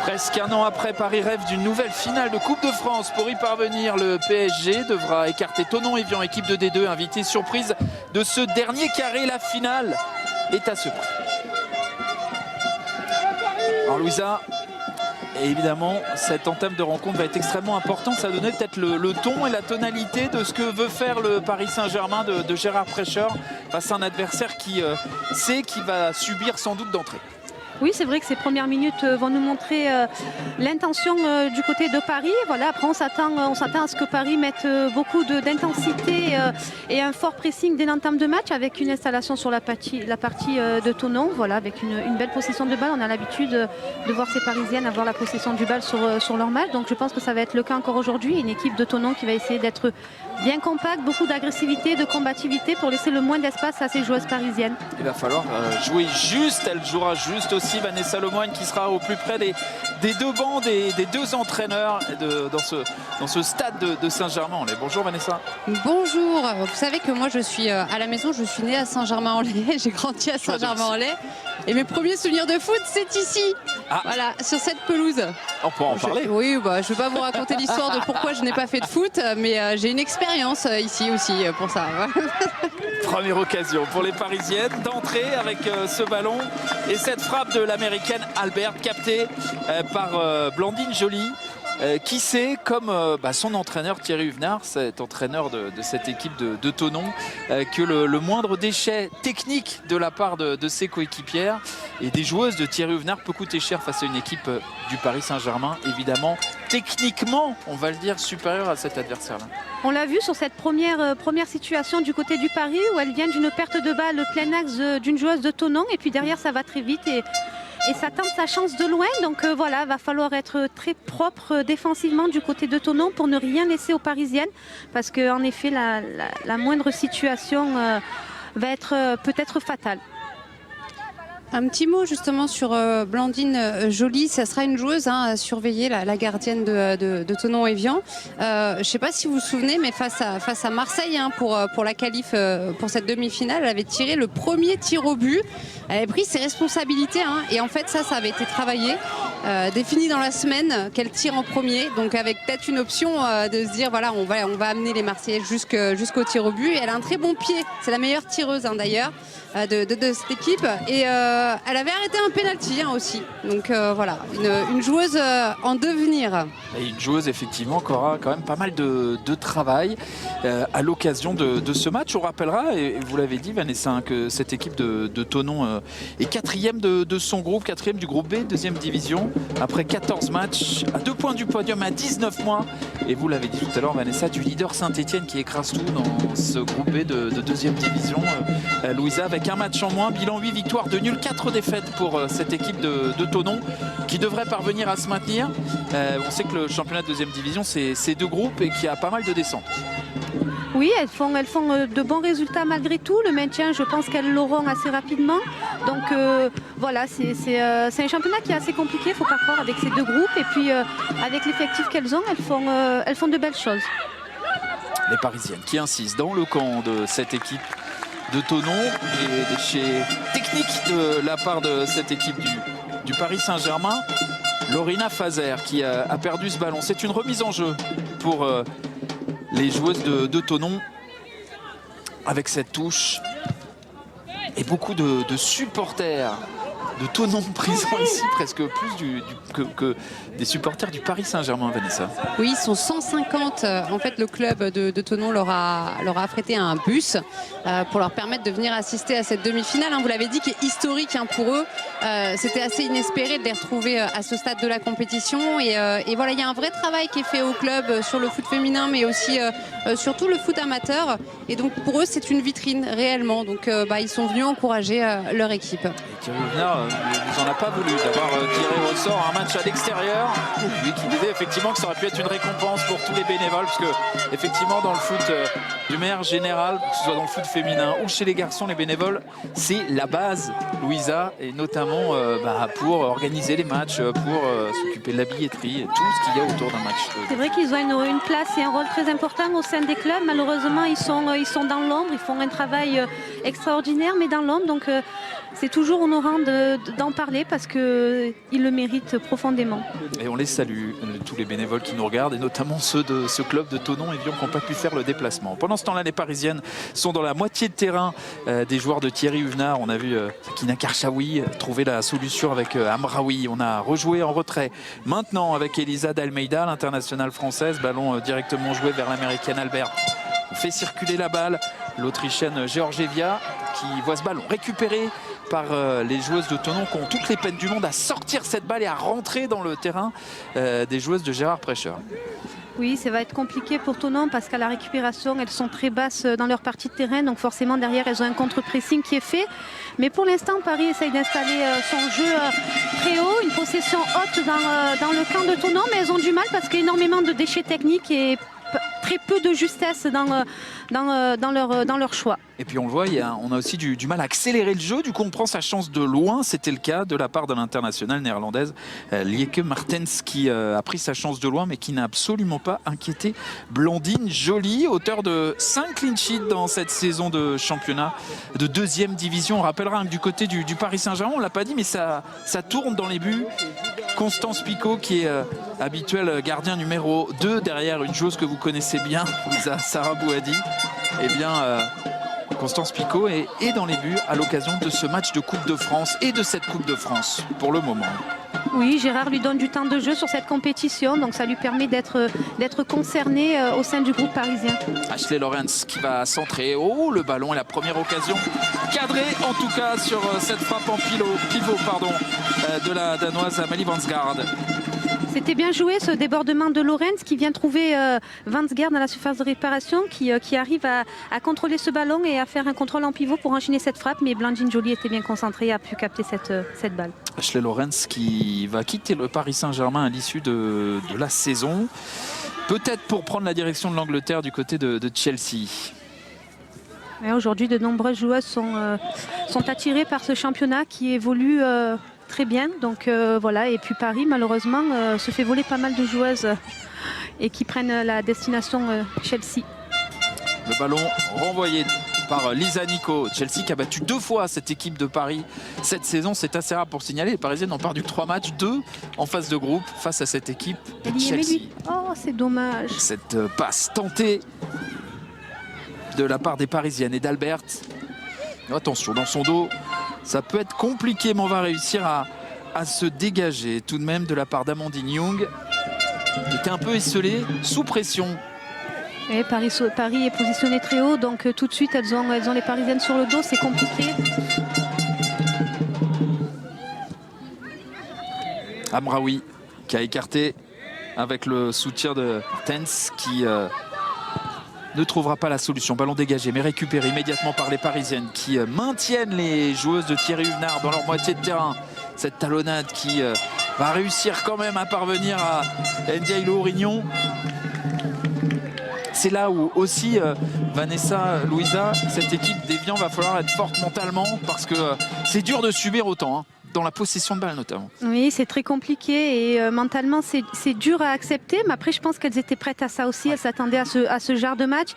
Presque un an après, Paris rêve d'une nouvelle finale de Coupe de France. Pour y parvenir, le PSG devra écarter Thonon-Évian, équipe de D2, invité surprise de ce dernier carré. La finale est à ce prix. Alors Louisa, et évidemment, cette entame de rencontre va être extrêmement importante. Ça va donner peut-être le ton et la tonalité de ce que veut faire le Paris Saint-Germain de Gérard Prêcheur face à un adversaire qui sait qu'il va subir sans doute d'entrée. Oui, c'est vrai que ces premières minutes vont nous montrer l'intention du côté de Paris. Voilà, après, on s'attend à ce que Paris mette beaucoup d'intensité et un fort pressing dès l'entame de match avec une installation sur la partie de Thonon. Voilà, avec une belle possession de balle. On a l'habitude de voir ces Parisiennes avoir la possession du balle sur leur match. Donc je pense que ça va être le cas encore aujourd'hui. Une équipe de Thonon qui va essayer d'être bien compacte, beaucoup d'agressivité, de combativité pour laisser le moins d'espace à ces joueuses parisiennes. Il va falloir jouer juste. Elle jouera juste aussi. Vanessa Lemoine qui sera au plus près des deux bancs, des deux entraîneurs dans ce stade de Saint-Germain-en-Laye. Bonjour Vanessa. Bonjour. Vous savez que moi je suis à la maison, je suis née à Saint-Germain-en-Laye, j'ai grandi à Saint-Germain-en-Laye et mes premiers souvenirs de foot c'est ici. Voilà, sur cette pelouse. On peut en parler. Oui, bah, je ne vais pas vous raconter l'histoire de pourquoi je n'ai pas fait de foot, mais j'ai une expérience ici aussi pour ça. Première occasion pour les Parisiennes d'entrer avec ce ballon et cette frappe de l'américaine Albert captée par Blandine Joly. Qui sait, comme son entraîneur Thierry Huvenard, cet entraîneur de cette équipe de Thonon, que le moindre déchet technique de la part de ses coéquipières et des joueuses de Thierry Huvenard peut coûter cher face à une équipe du Paris Saint-Germain, évidemment, techniquement, on va le dire, supérieure à cet adversaire-là. On l'a vu sur cette première situation du côté du Paris où elle vient d'une perte de balle plein axe d'une joueuse de Thonon et puis derrière ça va très vite et ça tente sa chance de loin. Donc voilà, va falloir être très propre défensivement du côté de Thonon pour ne rien laisser aux Parisiennes. Parce qu'en effet, la moindre situation va être peut-être fatale. Un petit mot justement sur Blandine Joly, ça sera une joueuse à surveiller, la gardienne de Thonon-Évian. Je ne sais pas si vous vous souvenez, mais face à Marseille, pour la qualif, pour cette demi-finale, elle avait tiré le premier tir au but. Elle avait pris ses responsabilités et en fait ça avait été travaillé, défini dans la semaine qu'elle tire en premier. Donc avec peut-être une option de se dire voilà, on va amener les Marseillaises jusqu'au tir au but. Et elle a un très bon pied, c'est la meilleure tireuse d'ailleurs de cette équipe. Et elle avait arrêté un penalty aussi. Donc voilà, une joueuse en devenir. Et une joueuse effectivement qui aura quand même pas mal de travail à l'occasion de ce match. On rappellera, et vous l'avez dit Vanessa, que cette équipe de Thonon est quatrième de son groupe, quatrième du groupe B, deuxième division, après 14 matchs, à 2 points du podium, à 19 mois. Et vous l'avez dit tout à l'heure Vanessa, du leader Saint-Etienne qui écrase tout dans ce groupe B de deuxième division. Louisa avec un match en moins, bilan 8 victoires, 2 nuls, 4 défaites pour cette équipe de Thonon qui devrait parvenir à se maintenir. On sait que le championnat de deuxième division c'est 2 groupes et qu'il y a pas mal de descentes. Oui, elles font de bons résultats malgré tout. Le maintien, je pense qu'elles l'auront assez rapidement. Donc voilà, c'est un championnat qui est assez compliqué, il ne faut pas croire, avec ces 2 groupes. Et puis avec l'effectif qu'elles ont, elles font de belles choses. Les Parisiennes qui insistent dans le camp de cette équipe de Thonon et des déchets techniques de la part de cette équipe du Paris Saint-Germain. Lorina Fazer qui a perdu ce ballon. C'est une remise en jeu pour les joueuses de Thonon avec cette touche et beaucoup de supporters de Thonon présents ici, presque plus que des supporters du Paris Saint-Germain, Vanessa. Oui, ils sont 150. En fait, le club de Thonon leur a affrété un bus pour leur permettre de venir assister à cette demi-finale. Vous l'avez dit, qui est historique pour eux. C'était assez inespéré de les retrouver à ce stade de la compétition. Et voilà, il y a un vrai travail qui est fait au club sur le foot féminin, mais aussi surtout le foot amateur. Et donc, pour eux, c'est une vitrine réellement. Donc, ils sont venus encourager leur équipe. Et Thierry Huvenard ne vous en a pas voulu d'avoir tiré au sort un match à l'extérieur. Lui qui disait effectivement que ça aurait pu être une récompense pour tous les bénévoles, parce que effectivement dans le foot du maire général, que ce soit dans le foot féminin ou chez les garçons, les bénévoles, c'est la base, Louisa, et notamment pour organiser les matchs, pour s'occuper de la billetterie et tout ce qu'il y a autour d'un match. C'est vrai qu'ils ont une place et un rôle très important au sein des clubs. Malheureusement, ils sont dans l'ombre, ils font un travail extraordinaire, mais dans l'ombre. Donc c'est toujours honorant d'en parler parce qu'ils le méritent profondément. Et on les salue, tous les bénévoles qui nous regardent, et notamment ceux de ce club de Thonon-Évian qui n'ont pas pu faire le déplacement. Pendant ce temps-là, les Parisiennes sont dans la moitié de terrain des joueurs de Thierry Huvenard. On a vu Kina Karchaoui trouver la solution avec Amraoui. On a rejoué en retrait. Maintenant avec Elisa d'Almeida, l'internationale française. Ballon directement joué vers l'américaine Albert. On fait circuler la balle. L'Autrichienne Georgieva qui voit ce ballon récupéré par les joueuses de Thonon qui ont toutes les peines du monde à sortir cette balle et à rentrer dans le terrain des joueuses de Gérard Prêcheur. Oui, ça va être compliqué pour Thonon parce qu'à la récupération, elles sont très basses dans leur partie de terrain. Donc forcément, derrière, elles ont un contre-pressing qui est fait. Mais pour l'instant, Paris essaye d'installer son jeu très haut, une possession haute dans le camp de Thonon. Mais elles ont du mal parce qu'il y a énormément de déchets techniques et très peu de justesse dans leur choix. Et puis on le voit, on a aussi du mal à accélérer le jeu. Du coup, on prend sa chance de loin. C'était le cas de la part de l'internationale néerlandaise Lieke Martens qui a pris sa chance de loin, mais qui n'a absolument pas inquiété Blandine Joly, auteur de 5 clean sheets dans cette saison de championnat de 2e division. On rappellera que du côté du Paris Saint-Germain, on ne l'a pas dit, mais ça tourne dans les buts. Constance Picot qui est habituel gardien numéro 2 derrière une joueuse que vous connaissez bien, Sarah Bouhadi. Eh bien, Constance Picot est dans les buts à l'occasion de ce match de Coupe de France et de cette Coupe de France pour le moment. Oui, Gérard lui donne du temps de jeu sur cette compétition, donc ça lui permet d'être concerné au sein du groupe parisien. Ashley Lorenz qui va centrer. Oh, le ballon et la première occasion cadrée en tout cas sur cette frappe en pivot de la Danoise Amélie Vansgaard. C'était bien joué ce débordement de Lorenz qui vient trouver Vansgaard dans la surface de réparation, qui arrive à contrôler ce ballon et à faire un contrôle en pivot pour enchaîner cette frappe. Mais Blandine Joly était bien concentrée et a pu capter cette balle. Ashley Lorenz qui va quitter le Paris Saint-Germain à l'issue de la saison. Peut-être pour prendre la direction de l'Angleterre du côté de Chelsea. Aujourd'hui, de nombreuses joueuses sont attirées par ce championnat qui évolue très bien. Donc voilà, et puis Paris malheureusement se fait voler pas mal de joueuses et qui prennent la destination Chelsea. Le ballon renvoyé par Lisa Nico. Chelsea qui a battu 2 fois cette équipe de Paris cette saison. C'est assez rare pour signaler. Les Parisiennes ont perdu 3 matchs, 2 en phase de groupe face à cette équipe Chelsea. Oh, c'est dommage. Cette passe tentée de la part des Parisiennes et d'Albert. Attention, dans son dos, ça peut être compliqué, mais on va réussir à se dégager tout de même de la part d'Amandine Young, qui était un peu esselée, sous pression. Et Paris est positionné très haut, donc tout de suite elles ont les Parisiennes sur le dos, c'est compliqué. Amraoui qui a écarté avec le soutien de Tens qui ne trouvera pas la solution. Ballon dégagé mais récupéré immédiatement par les Parisiennes qui maintiennent les joueuses de Thierry Huvenard dans leur moitié de terrain. Cette talonnade qui va réussir quand même à parvenir à Ndiaye Orignon. C'est là où aussi Vanessa, Louisa, cette équipe d'Évian va falloir être forte mentalement parce que c'est dur de subir autant, dans la possession de balle notamment. Oui, c'est très compliqué et mentalement c'est dur à accepter, mais après je pense qu'elles étaient prêtes à ça aussi, elles s'attendaient à ce genre de match.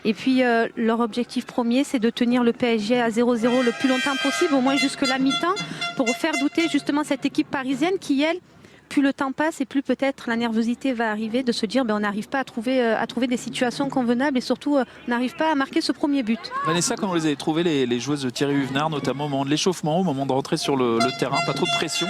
Et puis leur objectif premier, c'est de tenir le PSG à 0-0 le plus longtemps possible, au moins jusque la mi-temps, pour faire douter justement cette équipe parisienne qui, elle, plus le temps passe et plus peut-être la nervosité va arriver de se dire on n'arrive pas à trouver des situations convenables et surtout on n'arrive pas à marquer ce premier but. Vanessa, comment vous avez trouvé les joueuses de Thierry Huvenard, notamment au moment de l'échauffement, au moment de rentrer sur le terrain, pas trop de pression?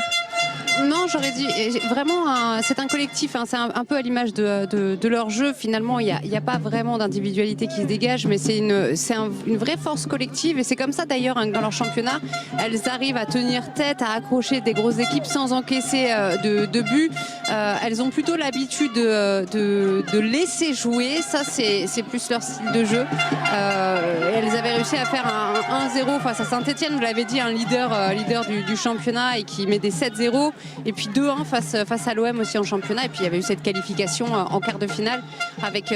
Non, j'aurais dit, vraiment, c'est un collectif, c'est un peu à l'image de leur jeu. Finalement, il n'y a pas vraiment d'individualité qui se dégage, mais c'est une vraie force collective. Et c'est comme ça d'ailleurs dans leur championnat. Elles arrivent à tenir tête, à accrocher des grosses équipes sans encaisser de buts. Elles ont plutôt l'habitude de laisser jouer. Ça, c'est plus leur style de jeu. Elles avaient réussi à faire un 1-0 face à Saint-Etienne, vous l'avez dit, un leader du championnat et qui met des 7-0. Et puis 2-1 face à l'OM aussi en championnat. Et puis il y avait eu cette qualification en quart de finale avec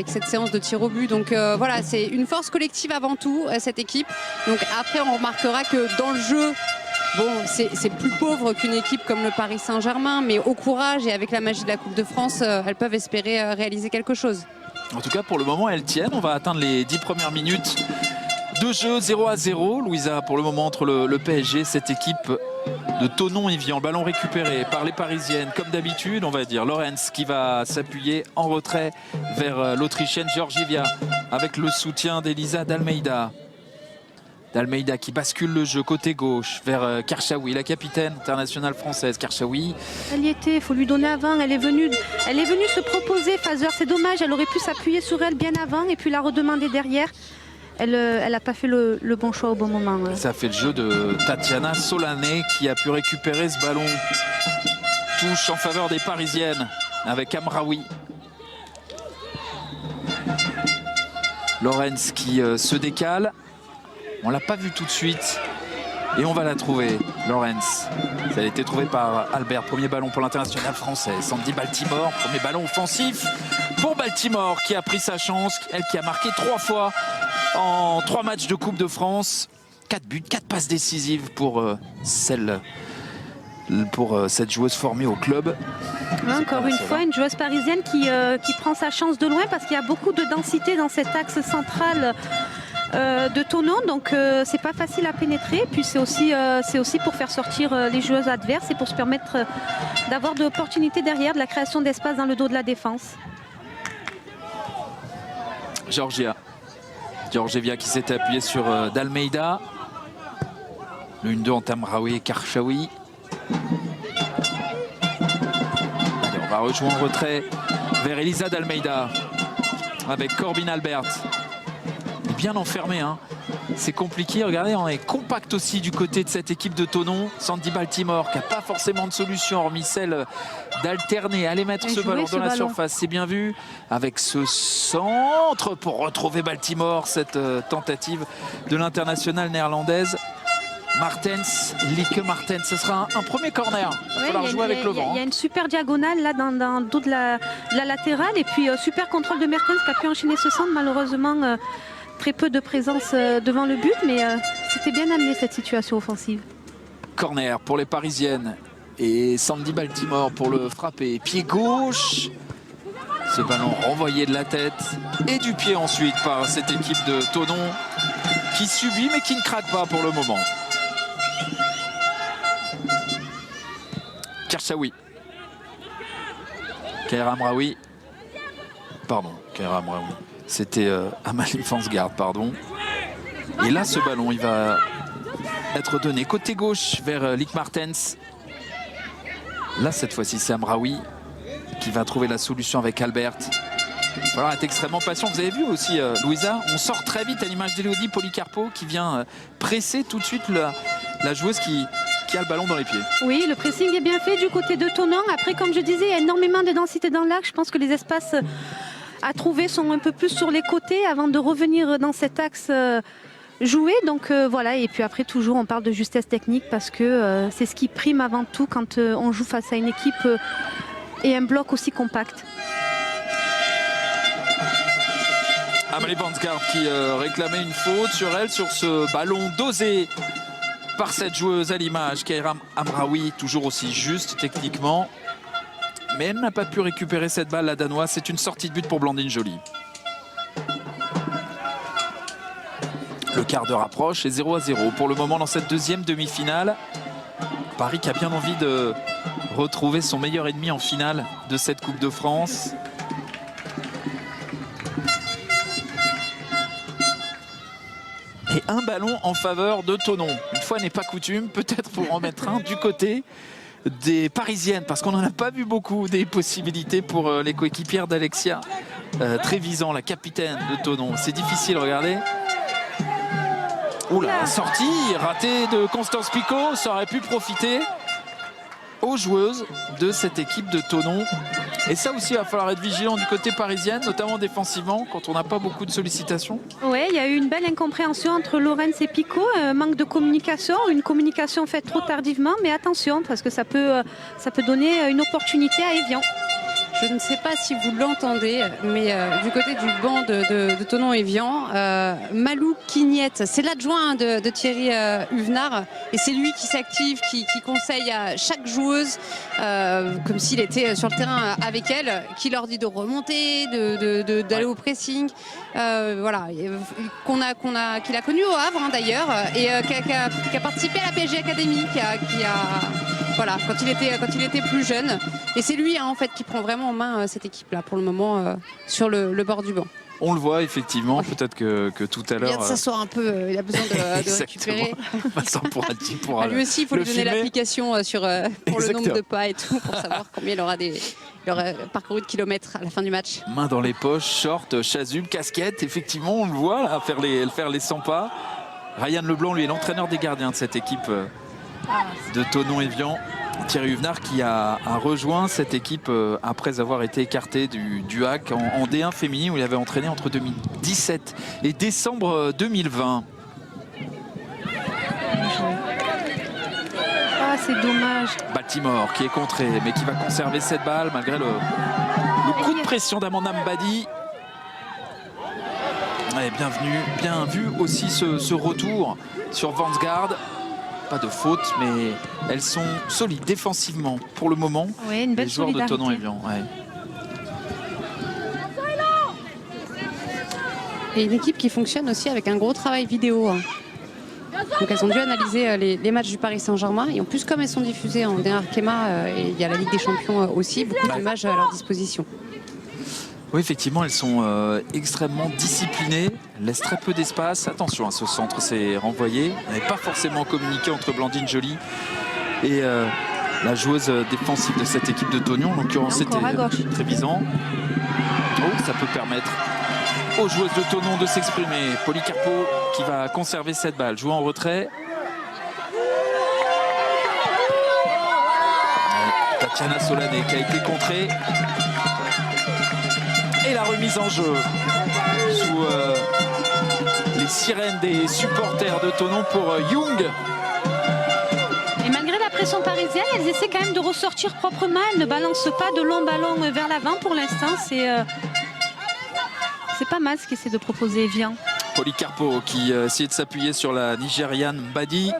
cette séance de tir au but. Donc voilà, c'est une force collective avant tout, cette équipe. Donc après, on remarquera que dans le jeu, bon, c'est plus pauvre qu'une équipe comme le Paris Saint-Germain. Mais au courage et avec la magie de la Coupe de France, elles peuvent espérer réaliser quelque chose. En tout cas, pour le moment, elles tiennent. On va atteindre les 10 premières minutes 2 jeux, 0-0. Louisa, pour le moment, entre le PSG, cette équipe de Thonon-Évian. Le ballon récupéré par les Parisiennes, comme d'habitude, on va dire. Lorenz qui va s'appuyer en retrait vers l'Autrichienne Georgieva avec le soutien d'Elisa d'Almeida. D'Almeida qui bascule le jeu côté gauche vers Karchaoui, la capitaine internationale française. Karchaoui. Elle y était, il faut lui donner avant. Elle est venue se proposer, Fazer. C'est dommage, elle aurait pu s'appuyer sur elle bien avant et puis la redemander derrière. Elle n'a pas fait le bon choix au bon moment. Ça fait le jeu de Tatiana Solané qui a pu récupérer ce ballon. Touche en faveur des Parisiennes avec Amraoui. Lorenz qui se décale. On ne l'a pas vu tout de suite. Et on va la trouver, Lorenz. Ça a été trouvé par Albert. Premier ballon pour l'international français. Sandy Baltimore, premier ballon offensif pour Baltimore qui a pris sa chance. Elle qui a marqué 3 fois en 3 matchs de Coupe de France. 4 buts, 4 passes décisives pour cette joueuse formée au club. Encore une fois, une joueuse parisienne qui prend sa chance de loin parce qu'il y a beaucoup de densité dans cet axe central de Thonon, donc c'est pas facile à pénétrer. Puis c'est aussi pour faire sortir les joueuses adverses et pour se permettre d'avoir de l'opportunité derrière, de la création d'espace dans le dos de la défense. Georgieva qui s'était appuyée sur d'Almeida. Le 1-2 entre Amraoui et Karchaoui. Allez, on va rejouer en retrait vers Elisa d'Almeida avec Corbin Albert. Bien enfermé, hein. C'est compliqué. Regardez, on est compact aussi du côté de cette équipe de Thonon. Sandy Baltimore qui n'a pas forcément de solution hormis celle d'alterner, aller mettre ce ballon dans la surface. C'est bien vu avec ce centre pour retrouver Baltimore, cette tentative de l'internationale néerlandaise. Martens, Lieke Martens, ce sera un premier corner. Il va falloir jouer avec le vent. Il y a une super diagonale là dans le dos de la latérale et puis super contrôle de Mertens qui a pu enchaîner ce centre. Malheureusement, très peu de présence devant le but, mais c'était bien amené cette situation offensive. Corner pour les Parisiennes et Sandy Baltimore pour le frapper. Pied gauche. Ce ballon renvoyé de la tête et du pied ensuite par cette équipe de Thonon qui subit mais qui ne craque pas pour le moment. Karchaoui. Kaira Amraoui. Pardon, Kaira Amraoui. C'était Amalie Fansgaard, pardon. Et là, ce ballon, il va être donné côté gauche vers Lieke Martens. Là, cette fois-ci, c'est Amraoui qui va trouver la solution avec Albert. Il va falloir être extrêmement patient. Vous avez vu aussi, Louisa, on sort très vite à l'image d'Elodie Policarpo qui vient presser tout de suite la joueuse qui a le ballon dans les pieds. Oui, le pressing est bien fait du côté de Thonon. Après, comme je disais, il y a énormément de densité dans l'axe. Je pense que les espaces à trouver sont un peu plus sur les côtés avant de revenir dans cet axe joué. Donc voilà, et puis après toujours on parle de justesse technique parce que c'est ce qui prime avant tout quand on joue face à une équipe et un bloc aussi compact. Amalie Fansgaard qui réclamait une faute sur elle, sur ce ballon dosé par cette joueuse à l'image, Kaira Amraoui, toujours aussi juste techniquement. Mais elle n'a pas pu récupérer cette balle, la Danoise. C'est une sortie de but pour Blandine Joly. Le quart d'heure approche et 0-0 pour le moment dans cette deuxième demi-finale. Paris qui a bien envie de retrouver son meilleur ennemi en finale de cette Coupe de France. Et un ballon en faveur de Thonon. Une fois n'est pas coutume, peut-être pour en mettre un du côté des Parisiennes, parce qu'on n'en a pas vu beaucoup des possibilités pour les coéquipières d'Alexia Trévisan, la capitaine de Thonon. C'est difficile, regardez. Oula, sortie ratée de Constance Picot, ça aurait pu profiter aux joueuses de cette équipe de Thonon. Et ça aussi, il va falloir être vigilant du côté parisien, notamment défensivement, quand on n'a pas beaucoup de sollicitations. Oui, il y a eu une belle incompréhension entre Lorenz et Picot, un manque de communication, une communication faite trop tardivement, mais attention, parce que ça peut donner une opportunité à Évian. Je ne sais pas si vous l'entendez, mais du côté du banc de Thonon-Évian, Malou Quignette, c'est l'adjoint de Thierry Huvenard, et c'est lui qui s'active, qui conseille à chaque joueuse, comme s'il était sur le terrain avec elle, qui leur dit de remonter, d'aller au pressing, voilà, qu'il a connu au Havre d'ailleurs, et qui a participé à la PSG Academy, voilà, quand il était plus jeune. Et c'est lui en fait qui prend vraiment en main cette équipe-là pour le moment sur le bord du banc. On le voit effectivement, peut-être que tout à l'heure... Il vient de s'asseoir un peu, il a besoin de récupérer. Vincent pourra lui aussi, il faut lui donner filmer. l'application pour le nombre de pas et tout, pour savoir combien il aura parcouru de kilomètres à la fin du match. Main dans les poches, short, chasuble, casquette, effectivement on le voit là, faire les 100 pas. Ryan Leblanc, lui, est l'entraîneur des gardiens de cette équipe de Thonon-Évian. Thierry Huvenard qui a rejoint cette équipe après avoir été écarté du HAC en D1 féminin où il avait entraîné entre 2017 et décembre 2020. Ah, c'est dommage. Baltimore qui est contré mais qui va conserver cette balle malgré le coup de pression d'Amanda Mbadi. Ouais, bien vu aussi ce retour sur Vansgaard. Pas de faute, mais elles sont solides défensivement pour le moment. Oui, une belle les joueurs de solidarité. Thonon-Évian. Ouais. Et une équipe qui fonctionne aussi avec un gros travail vidéo. Donc elles ont dû analyser les matchs du Paris Saint-Germain. Et en plus, comme elles sont diffusées en D1 Arkema, et il y a la Ligue des Champions aussi, beaucoup d'images à leur disposition. Oui, effectivement, elles sont extrêmement disciplinées, laissent très peu d'espace. Attention, ce centre s'est renvoyé. Elle n'est pas forcément communiqué entre Blandine Joly et la joueuse défensive de cette équipe de Thonon. En l'occurrence, c'était Trévisan. Oh, ça peut permettre aux joueuses de Thonon de s'exprimer. Policarpo qui va conserver cette balle. Jouer en retrait. Tatiana Solané qui a été contrée. Et la remise en jeu sous les sirènes des supporters de Thonon pour Young. Et malgré la pression parisienne, elles essaient quand même de ressortir proprement. Elles ne balancent pas de longs ballons vers l'avant pour l'instant. C'est pas mal ce qu'essaie de proposer Evian. Policarpo qui essayait de s'appuyer sur la Nigériane Mbadi.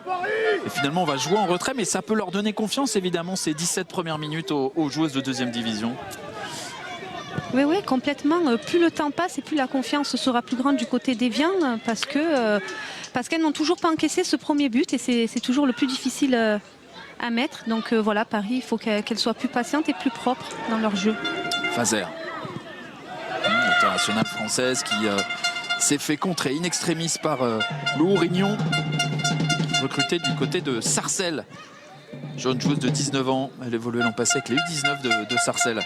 Et finalement, on va jouer en retrait, mais ça peut leur donner confiance, évidemment, ces 17 premières minutes aux joueuses de deuxième division. Oui, complètement. Plus le temps passe et plus la confiance sera plus grande du côté d'Evian parce qu'elles n'ont toujours pas encaissé ce premier but et c'est toujours le plus difficile à mettre. Donc voilà, Paris, il faut qu'elles soient plus patientes et plus propres dans leur jeu. Fazer, l'internationale française qui s'est fait contrer in extremis par Lou Rignon, recrutée du côté de Sarcelles. Jeune joueuse de 19 ans, elle évoluait l'an passé avec les U19 de Sarcelles.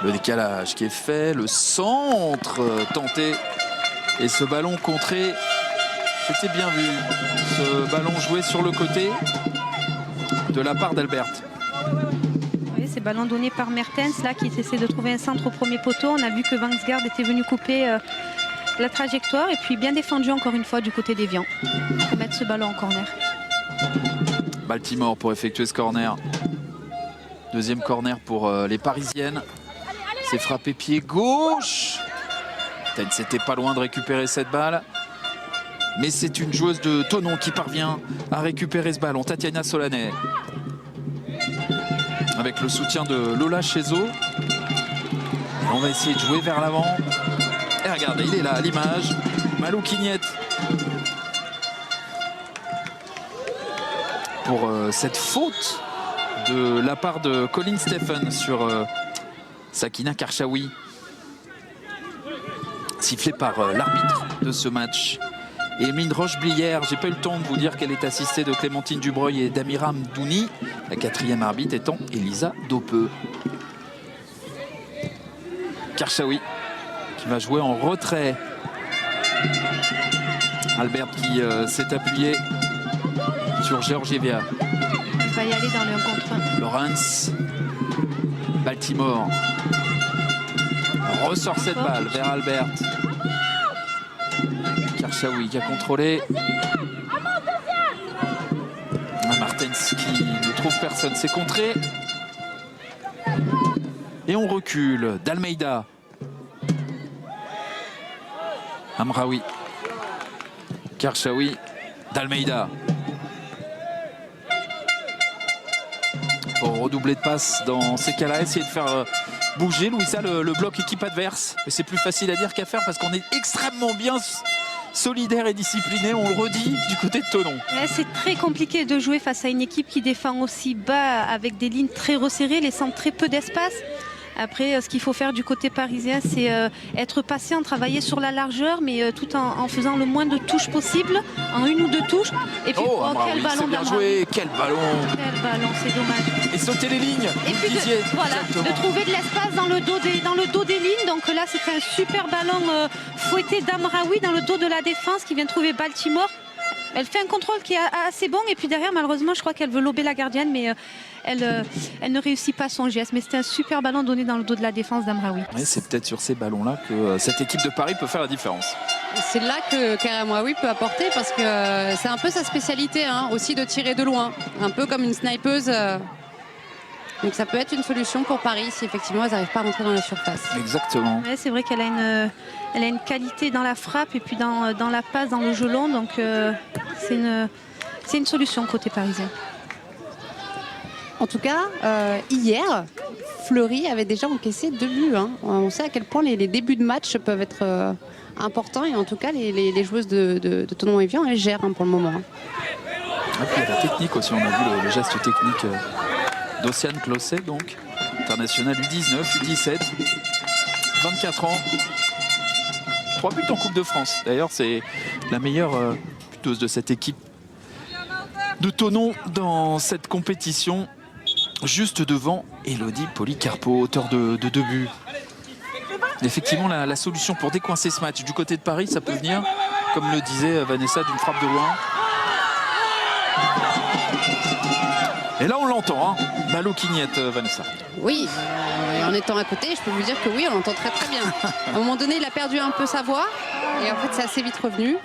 Le décalage qui est fait, le centre tenté et ce ballon contré, c'était bien vu. Ce ballon joué sur le côté de la part d'Albert. Oui, ces ballons donnés par Mertens là, qui essaie de trouver un centre au premier poteau. On a vu que Vansgaard était venu couper la trajectoire et puis bien défendu encore une fois du côté d'Evian pour mettre ce ballon en corner. Baltimore pour effectuer ce corner. Deuxième corner pour les Parisiennes. C'est frappé pied gauche. C'était pas loin de récupérer cette balle. Mais c'est une joueuse de Thonon qui parvient à récupérer ce ballon. Tatiana Solané. Avec le soutien de Lola Chezo. On va essayer de jouer vers l'avant. Et regardez, il est là à l'image. Malou Quignette. Pour cette faute de la part de Colin Stephen sur Sakina Karchaoui, sifflé par l'arbitre de ce match. Et Emeline Roche-Blière, j'ai pas eu le temps de vous dire qu'elle est assistée de Clémentine Dubreuil et d'Amira Mdouni, la quatrième arbitre étant Elisa Dopeux. Karchaoui qui va jouer en retrait. Albert qui s'est appuyé sur Georgieva. Il va y aller dans le 1 contre 1. Lawrence. Baltimore ressort cette balle vers Albert. Karchaoui qui a contrôlé. Martens qui ne trouve personne, c'est contré. Et on recule. D'Almeida. Amraoui. Karchaoui. D'Almeida. Pour redoubler de passes dans ces cas-là, essayer de faire bouger, Louisa, le bloc équipe adverse. Mais c'est plus facile à dire qu'à faire parce qu'on est extrêmement bien solidaire et discipliné, on le redit, du côté de Thonon. Ouais, c'est très compliqué de jouer face à une équipe qui défend aussi bas avec des lignes très resserrées, laissant très peu d'espace. Après, ce qu'il faut faire du côté parisien, c'est être patient, travailler sur la largeur, mais tout en faisant le moins de touches possible, en une ou deux touches. Et puis, quel ballon bien joué, quel ballon! Quel ballon, c'est dommage. Et sauter les lignes. Et puis de trouver de l'espace dans le dos des lignes. Donc là, c'est un super ballon fouetté d'Amraoui dans le dos de la défense qui vient trouver Baltimore. Elle fait un contrôle qui est assez bon et puis derrière, malheureusement, je crois qu'elle veut lober la gardienne, mais elle ne réussit pas son geste. Mais c'était un super ballon donné dans le dos de la défense d'Amraoui. Ouais, c'est peut-être sur ces ballons-là que cette équipe de Paris peut faire la différence. C'est là que Karim Amraoui peut apporter parce que c'est un peu sa spécialité aussi de tirer de loin, un peu comme une snipeuse. Donc ça peut être une solution pour Paris si effectivement elles n'arrivent pas à rentrer dans la surface. Exactement. Ouais, c'est vrai qu'elle a une qualité dans la frappe et puis dans la passe, dans le jeu long. Donc c'est une solution côté parisien. En tout cas, hier, Fleury avait déjà encaissé 2 buts. On sait à quel point les débuts de match peuvent être importants et en tout cas les joueuses de Thonon-Évian elles gèrent pour le moment. Et puis la technique aussi, on a vu le geste technique d'Océane Closset, donc international U19, U17, 24 ans, 3 buts en Coupe de France. D'ailleurs, c'est la meilleure buteuse de cette équipe de Thonon dans cette compétition, juste devant Elodie Policarpo, auteur de 2 buts. Effectivement, la solution pour décoincer ce match du côté de Paris, ça peut venir, comme le disait Vanessa, d'une frappe de loin. Et là, on l'entend, Malo Quignette, Vanessa. Oui, en étant à côté, je peux vous dire que oui, on l'entend très très bien. À un moment donné, il a perdu un peu sa voix et en fait, c'est assez vite revenu.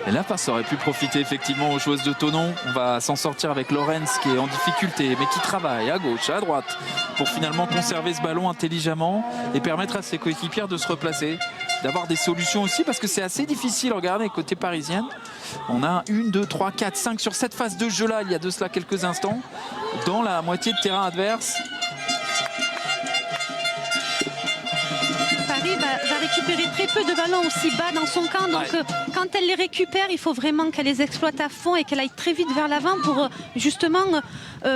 Et là, ça aurait pu profiter effectivement aux joueuses de Thonon. On va s'en sortir avec Lorenz qui est en difficulté, mais qui travaille à gauche, à droite, pour finalement conserver ce ballon intelligemment et permettre à ses coéquipières de se replacer, d'avoir des solutions aussi, parce que c'est assez difficile. Regardez, côté parisienne, on a 1, 2, 3, 4, 5 sur cette phase de jeu-là, il y a de cela quelques instants, dans la moitié de terrain adverse. Paris va récupérer très peu de ballons aussi bas dans son camp. Donc quand elle les récupère, il faut vraiment qu'elle les exploite à fond et qu'elle aille très vite vers l'avant pour justement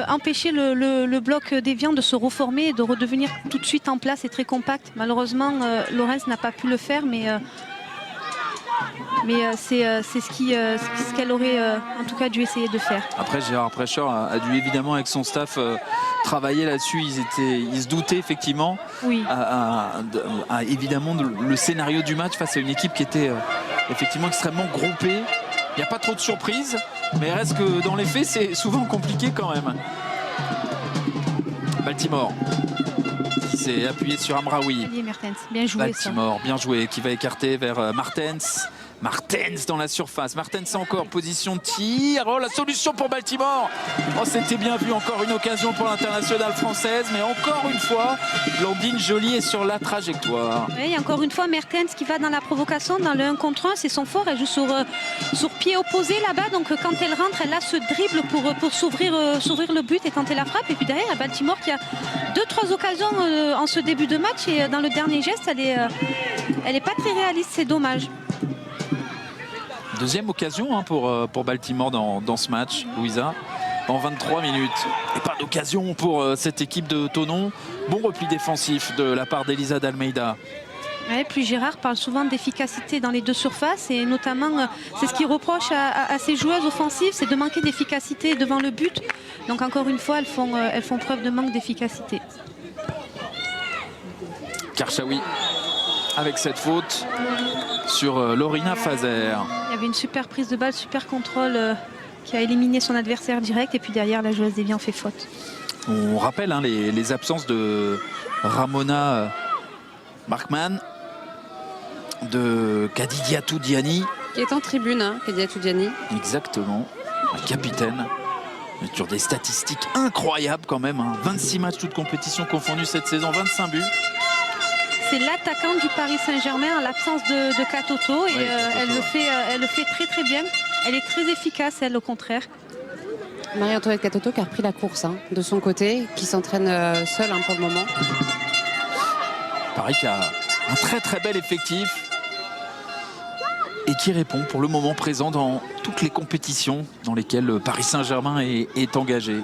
empêcher le bloc d'Évian de se reformer et de redevenir tout de suite en place et très compact. Malheureusement, Lorenz n'a pas pu le faire, mais c'est ce qu'elle aurait en tout cas dû essayer de faire. Après, Gérard Prêcheur a dû évidemment avec son staff travailler là-dessus. Ils se doutaient effectivement évidemment le scénario du match face à une équipe qui était effectivement extrêmement groupée. Il n'y a pas trop de surprises, mais reste que dans les faits, c'est souvent compliqué quand même. Baltimore qui s'est appuyé sur Amraoui. Bien joué, Baltimore, bien joué, qui va écarter vers Martens. Martens dans la surface. Martens encore, position de tir. Oh, la solution pour Baltimore. Oh, c'était bien vu. Encore une occasion pour l'internationale française. Mais encore une fois, Blandine Joly est sur la trajectoire. Oui, encore une fois, Mertens qui va dans la provocation, dans le 1 contre 1. C'est son fort. Elle joue sur pied opposé là-bas. Donc quand elle rentre, elle a ce dribble pour s'ouvrir le but et tenter la frappe. Et puis derrière, il y a Baltimore qui a 2-3 occasions en ce début de match. Et dans le dernier geste, elle est pas très réaliste. C'est dommage. Deuxième occasion pour Baltimore dans ce match, Louisa, en 23 minutes. Et pas d'occasion pour cette équipe de Thonon. Bon repli défensif de la part d'Elisa d'Almeida. Ouais, puis Gérard parle souvent d'efficacité dans les deux surfaces et notamment c'est ce qu'il reproche à ses joueuses offensives, c'est de manquer d'efficacité devant le but. Donc encore une fois, elles font preuve de manque d'efficacité. Karchaoui avec cette faute sur Lorina Fazer. Il y avait une super prise de balle, super contrôle qui a éliminé son adversaire direct et puis derrière la joueuse d'Évian fait faute. On rappelle les absences de Ramona Markman, de Kadidiatou Diani. Qui est en tribune, Kadidiatou Diani. Exactement, la capitaine. Il y a toujours des statistiques incroyables quand même. 26 matchs, toutes compétitions confondues cette saison, 25 buts. C'est l'attaquante du Paris Saint-Germain en l'absence de Katoto et elle le fait très très bien. Elle est très efficace, elle, au contraire. Marie-Antoinette Katoto qui a repris la course de son côté, qui s'entraîne seule pour le moment. Paris qui a un très très bel effectif et qui répond pour le moment présent dans toutes les compétitions dans lesquelles le Paris Saint-Germain est engagé.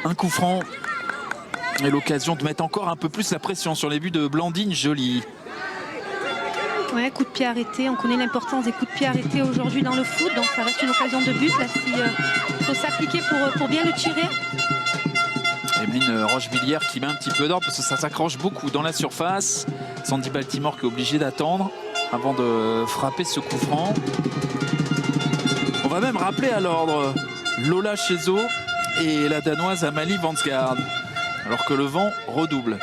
Un coup franc et l'occasion de mettre encore un peu plus la pression sur les buts de Blandine Joly. Ouais, coup de pied arrêté. On connaît l'importance des coups de pied arrêtés aujourd'hui dans le foot, donc ça reste une occasion de but. Là, il faut s'appliquer pour bien le tirer. Emeline Rochevillière qui met un petit peu d'ordre parce que ça s'accroche beaucoup dans la surface. Sandy Baltimore qui est obligé d'attendre avant de frapper ce coup franc. On va même rappeler à l'ordre Lola Chezo et la Danoise Amalie Vansgaard, alors que le vent redouble.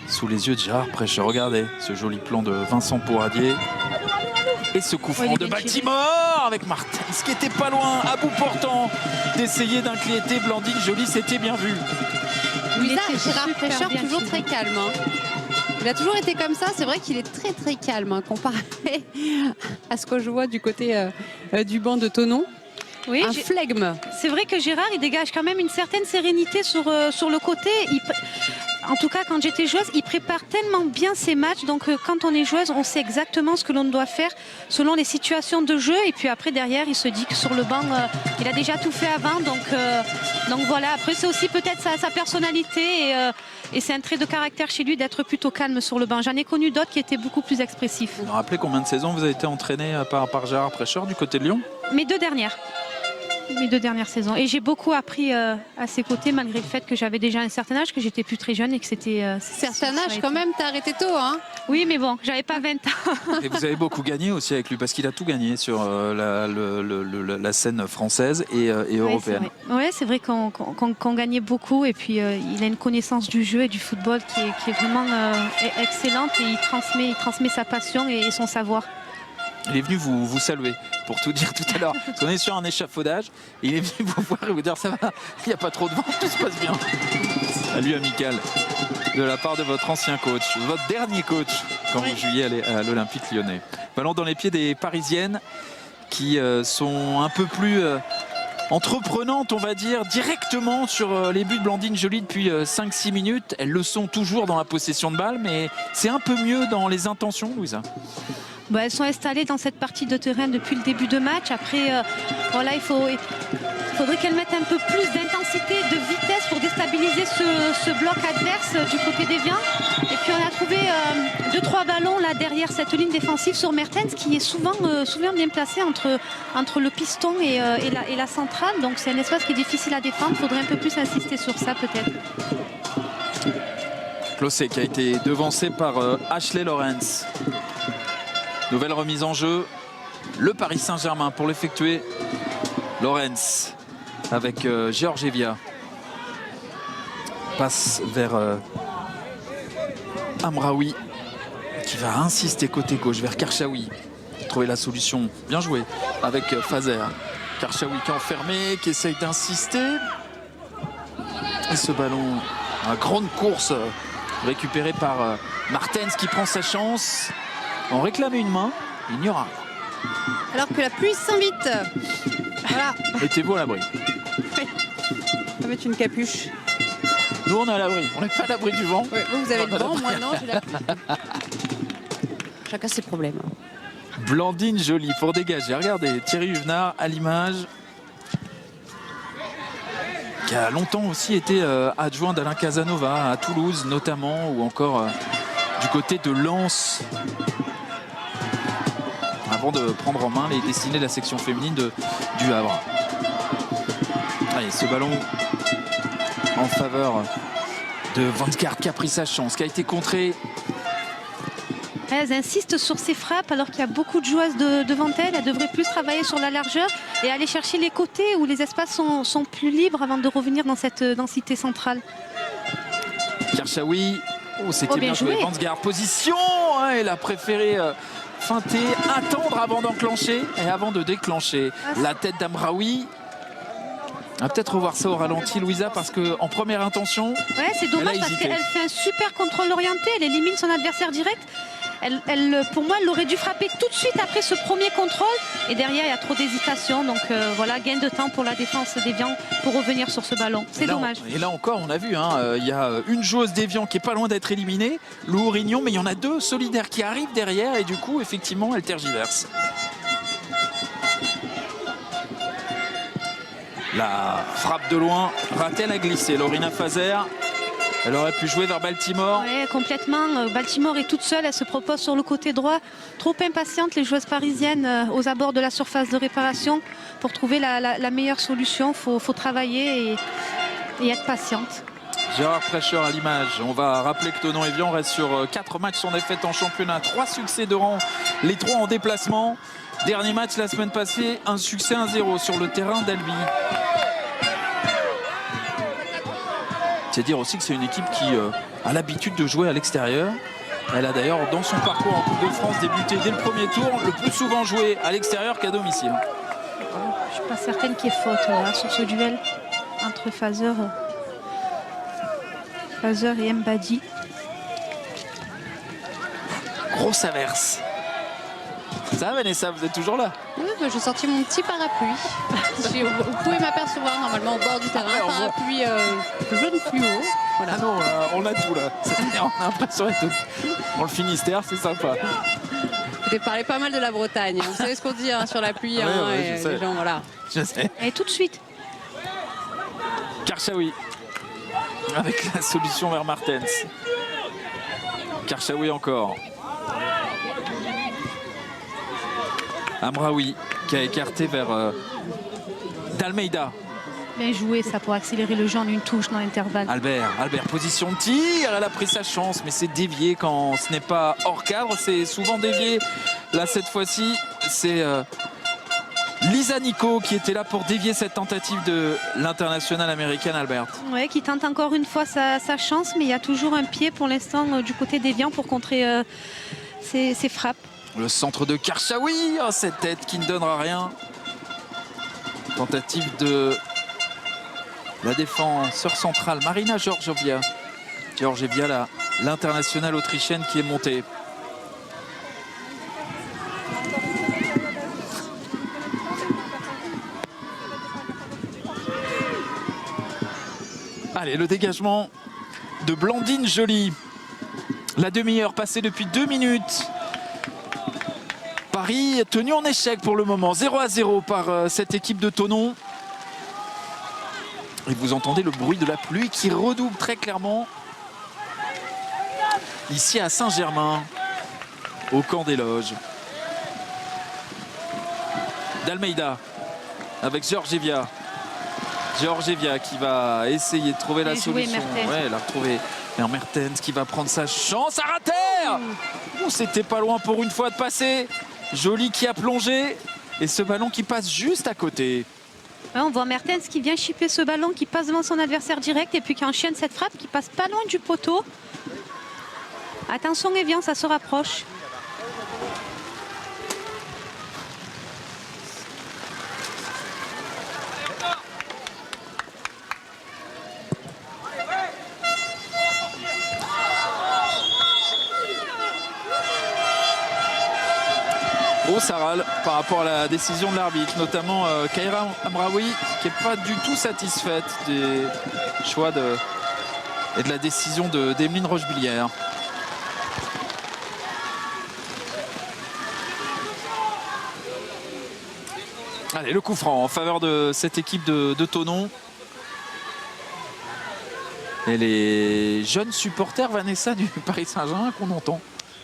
Sous les yeux de Gérard Prêcher, regardez ce joli plan de Vincent Pourradier. Et ce coup franc de Baltimore avec Martens qui était pas loin, à bout portant, d'essayer d'inquiéter Blandine Joly, c'était bien vu. Louisa, Gérard Prêcher toujours très calme. Il a toujours été comme ça, c'est vrai qu'il est très très calme comparé à ce que je vois du côté du banc de Thonon. Oui, un flegme. C'est vrai que Gérard, il dégage quand même une certaine sérénité sur le côté. En tout cas, quand j'étais joueuse, il prépare tellement bien ses matchs. Donc, quand on est joueuse, on sait exactement ce que l'on doit faire selon les situations de jeu. Et puis après, derrière, il se dit que sur le banc, il a déjà tout fait avant. Donc voilà. Après, c'est aussi peut-être sa personnalité. Et c'est un trait de caractère chez lui d'être plutôt calme sur le banc. J'en ai connu d'autres qui étaient beaucoup plus expressifs. Vous vous rappelez combien de saisons vous avez été entraîné par Gérard Prêcher du côté de Lyon? Mes deux dernières saisons. Et j'ai beaucoup appris à ses côtés, malgré le fait que j'avais déjà un certain âge, que j'étais plus très jeune et que c'était... certain âge quand même, t'as arrêté tôt, hein? Oui, mais bon, j'avais pas 20 ans. Et vous avez beaucoup gagné aussi avec lui, parce qu'il a tout gagné sur la scène française et européenne. Oui, c'est vrai qu'on gagnait beaucoup. Et puis, il a une connaissance du jeu et du football qui est vraiment excellente. Et il transmet sa passion et son savoir. Il est venu vous saluer, pour tout dire tout à l'heure. On est sur un échafaudage. Il est venu vous voir et vous dire ça va, il n'y a pas trop de vent, tout se passe bien. Salut amical de la part de votre ancien coach, votre dernier coach quand vous jouiez à l'Olympique Lyonnais. Ballon dans les pieds des Parisiennes qui sont un peu plus entreprenantes, on va dire, directement sur les buts de Blandine Joly depuis 5-6 minutes. Elles le sont toujours dans la possession de balle, mais c'est un peu mieux dans les intentions, Louisa. Elles sont installées dans cette partie de terrain depuis le début de match. Après, voilà, il faudrait qu'elles mettent un peu plus d'intensité, de vitesse pour déstabiliser ce bloc adverse du côté d'Évian. Et puis on a trouvé 2-3 ballons là derrière cette ligne défensive sur Mertens qui est souvent bien placé entre le piston et la centrale. Donc c'est un espace qui est difficile à défendre. Il faudrait un peu plus insister sur ça peut-être. Closet qui a été devancé par Ashley Lawrence. Nouvelle remise en jeu, le Paris Saint-Germain pour l'effectuer. Lawrence avec Georgieva. Passe vers Amraoui qui va insister côté gauche vers Karchaoui. Trouver la solution, bien joué avec Fazer. Karchaoui qui est enfermé, qui essaye d'insister. Et ce ballon, une grande course récupéré par Martens qui prend sa chance. On réclamait une main, il n'y aura rien. Alors que la pluie s'invite. Voilà. Mettez-vous à l'abri. Oui. On va mettre une capuche. Nous, on est à l'abri. On n'est pas à l'abri du vent. Oui, vous avez le vent, moi non, j'ai la pluie. Chacun ses problèmes. Blandine Joly pour dégager. Regardez, Thierry Huvenard à l'image. Qui a longtemps aussi été adjoint d'Alain Casanova à Toulouse notamment, ou encore du côté de Lens. Avant de prendre en main les destinées de la section féminine du Havre. Allez, ce ballon en faveur de Vansgaard qui a pris sa chance, qui a été contré. Elles insistent sur ses frappes alors qu'il y a beaucoup de joueuses devant elles. Elles devraient plus travailler sur la largeur et aller chercher les côtés où les espaces sont plus libres avant de revenir dans cette densité centrale. Karchaoui, c'était bien joué. Vansgaard, position, elle a préféré feinter, attendre avant d'enclencher et avant de déclencher. La tête d'Amraoui On va peut-être revoir ça au ralenti, Louisa, parce qu'en première intention, Ouais, c'est dommage elle a parce hésité. qu'elle fait un super contrôle orienté, elle élimine son adversaire direct. Pour moi, elle aurait dû frapper tout de suite après ce premier contrôle. Et derrière, il y a trop d'hésitation. Donc voilà, gain de temps pour la défense d'Evian pour revenir sur ce ballon. C'est dommage. Et là encore, on a vu, il y a une joueuse d'Evian qui est pas loin d'être éliminée, Lou Rignon, mais il y en a deux solidaires qui arrivent derrière et du coup, effectivement, elle tergiverse. La frappe de loin, rate-t-elle à glisser? Lorina Fazer, elle aurait pu jouer vers Baltimore. Ouais, complètement. Baltimore est toute seule. Elle se propose sur le côté droit. Trop impatiente, les joueuses parisiennes aux abords de la surface de réparation. Pour trouver la meilleure solution, il faut travailler et être patiente. Gérard Prêcheur à l'image. On va rappeler que Thonon-Evian reste sur 4 matchs sans défaite en championnat. 3 succès de rang, les 3 en déplacement. Dernier match la semaine passée, un succès 1-0 sur le terrain d'Albi. C'est dire aussi que c'est une équipe qui a l'habitude de jouer à l'extérieur. Elle a d'ailleurs dans son parcours en Coupe de France débuté dès le premier tour, le plus souvent joué à l'extérieur qu'à domicile. Je ne suis pas certaine qu'il y ait faute là, sur ce duel entre Fazer et Mbadi. Grosse averse. Ça va Vanessa, vous êtes toujours là? Oui, bah, j'ai sorti mon petit parapluie. Vous pouvez m'apercevoir normalement au bord du terrain. on voit. Parapluie jaune fluo. Voilà. Ah non, on a tout là. On a l'impression d'être dans le Finistère, c'est sympa. Vous avez parlé pas mal de la Bretagne. Vous savez ce qu'on dit sur la pluie. Ouais, ouais, et je sais. les gens, voilà. Je sais. Et tout de suite. Karchaoui avec la solution vers Martens. Karchaoui encore. Amraoui qui a écarté vers Dalmeida. Bien joué ça pour accélérer le jeu en une touche dans l'intervalle. Albert, position de tir, elle a pris sa chance, mais c'est dévié quand ce n'est pas hors cadre, c'est souvent dévié. Là, cette fois-ci, c'est Lisa Nico qui était là pour dévier cette tentative de l'internationale américaine, Albert. Ouais, qui tente encore une fois sa chance, mais il y a toujours un pied pour l'instant du côté d'Evian pour contrer ses frappes. Le centre de Karchaoui, oh, cette tête qui ne donnera rien. Tentative de la défenseur centrale, Marina Georgieva. Georgieva, l'internationale autrichienne qui est montée. Allez, le dégagement de Blandine Joly. La demi-heure passée depuis 2 minutes. Paris tenu en échec pour le moment. 0-0 par cette équipe de Thonon. Et vous entendez le bruit de la pluie qui redouble très clairement. Ici à Saint-Germain, au camp des loges. Dalmeida avec Georgieva. Georgieva qui va essayer de trouver la solution. Ouais, elle a retrouvé Mertens qui va prendre sa chance à rater. C'était pas loin pour une fois de passer. Joly qui a plongé et ce ballon qui passe juste à côté. Ouais, on voit Mertens qui vient chipper ce ballon, qui passe devant son adversaire direct et puis qui enchaîne cette frappe qui passe pas loin du poteau. Attention Evian, ça se rapproche. Ça râle par rapport à la décision de l'arbitre, notamment Kaira Amraoui qui n'est pas du tout satisfaite des choix et de la décision d'Emeline Rochebillière. Allez, le coup franc en faveur de cette équipe de Thonon. Et les jeunes supporters, Vanessa, du Paris Saint-Germain qu'on entend.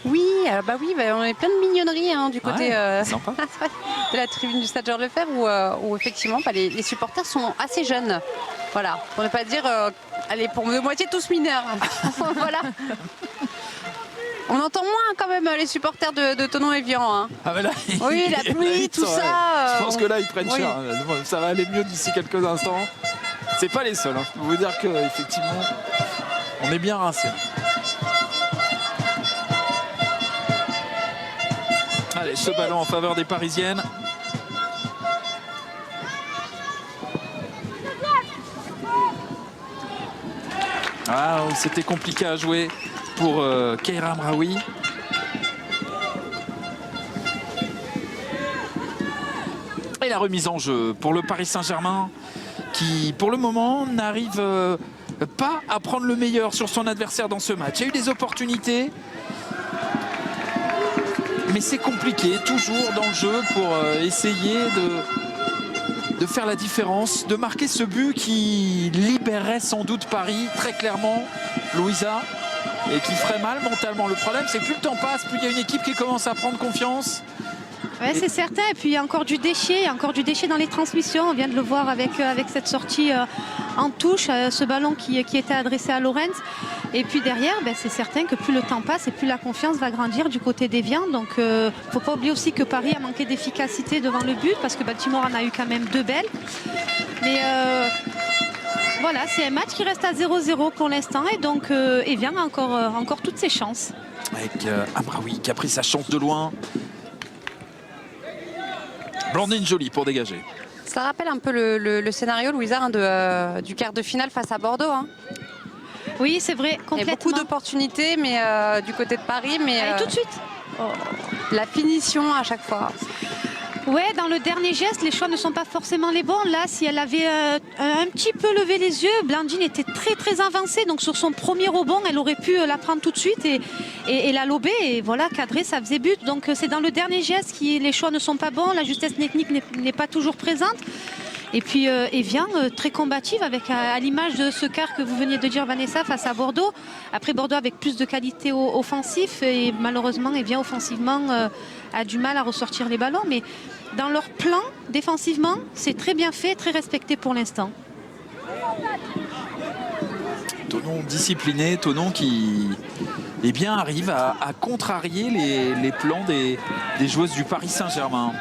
Oui, on est plein de mignonneries du côté sympa. de la tribune du Stade Georges Lefebvre où effectivement les supporters sont assez jeunes. Voilà, pour ne pas dire, allez, pour de moitié tous mineurs. Voilà. On entend moins quand même les supporters de Thonon-Evian. Ah ben là, oui, la pluie, tout ça. Je pense que là, ils prennent cher. Ça va aller mieux d'ici quelques instants. C'est pas les seuls. Je peux vous dire qu'effectivement, on est bien rincés. Allez, ce ballon en faveur des Parisiennes. Ah, c'était compliqué à jouer pour Keira Amraoui. Et la remise en jeu pour le Paris Saint-Germain qui, pour le moment, n'arrive pas à prendre le meilleur sur son adversaire dans ce match. Il y a eu des opportunités, mais c'est compliqué toujours dans le jeu pour essayer de faire la différence, de marquer ce but qui libérerait sans doute Paris, très clairement, Louisa, et qui ferait mal mentalement. Le problème, c'est que plus le temps passe, plus il y a une équipe qui commence à prendre confiance. Ouais, c'est certain. Et puis il y a encore du déchet, dans les transmissions. On vient de le voir avec cette sortie en touche, ce ballon qui était adressé à Lorenz. Et puis derrière, c'est certain que plus le temps passe et plus la confiance va grandir du côté d'Évian. Donc il ne faut pas oublier aussi que Paris a manqué d'efficacité devant le but parce que Baltimore en a eu quand même 2 belles. Mais voilà, c'est un match qui reste à 0-0 pour l'instant. Et donc Évian a encore toutes ses chances. Avec Amraoui qui a pris sa chance de loin. Blandine Joly pour dégager. Ça rappelle un peu le scénario, Louisa, du quart de finale face à Bordeaux. Hein. Oui, c'est vrai, complètement. Il y a beaucoup d'opportunités mais du côté de Paris. Mais allez, tout de suite. La finition à chaque fois. Ouais, dans le dernier geste, les choix ne sont pas forcément les bons. Là, si elle avait un petit peu levé les yeux, Blandine était très très avancée. Donc sur son premier rebond, elle aurait pu la prendre tout de suite et la lober. Et voilà, cadrer, ça faisait but. Donc c'est dans le dernier geste que les choix ne sont pas bons. La justesse technique n'est pas toujours présente. Et puis Évian, très combative avec à l'image de ce quart que vous veniez de dire, Vanessa, face à Bordeaux. Après Bordeaux avec plus de qualité offensive et malheureusement Évian offensivement a du mal à ressortir les ballons. Mais dans leur plan défensivement, c'est très bien fait, très respecté pour l'instant. Thonon discipliné, Thonon qui arrive à contrarier les plans des joueuses du Paris Saint-Germain.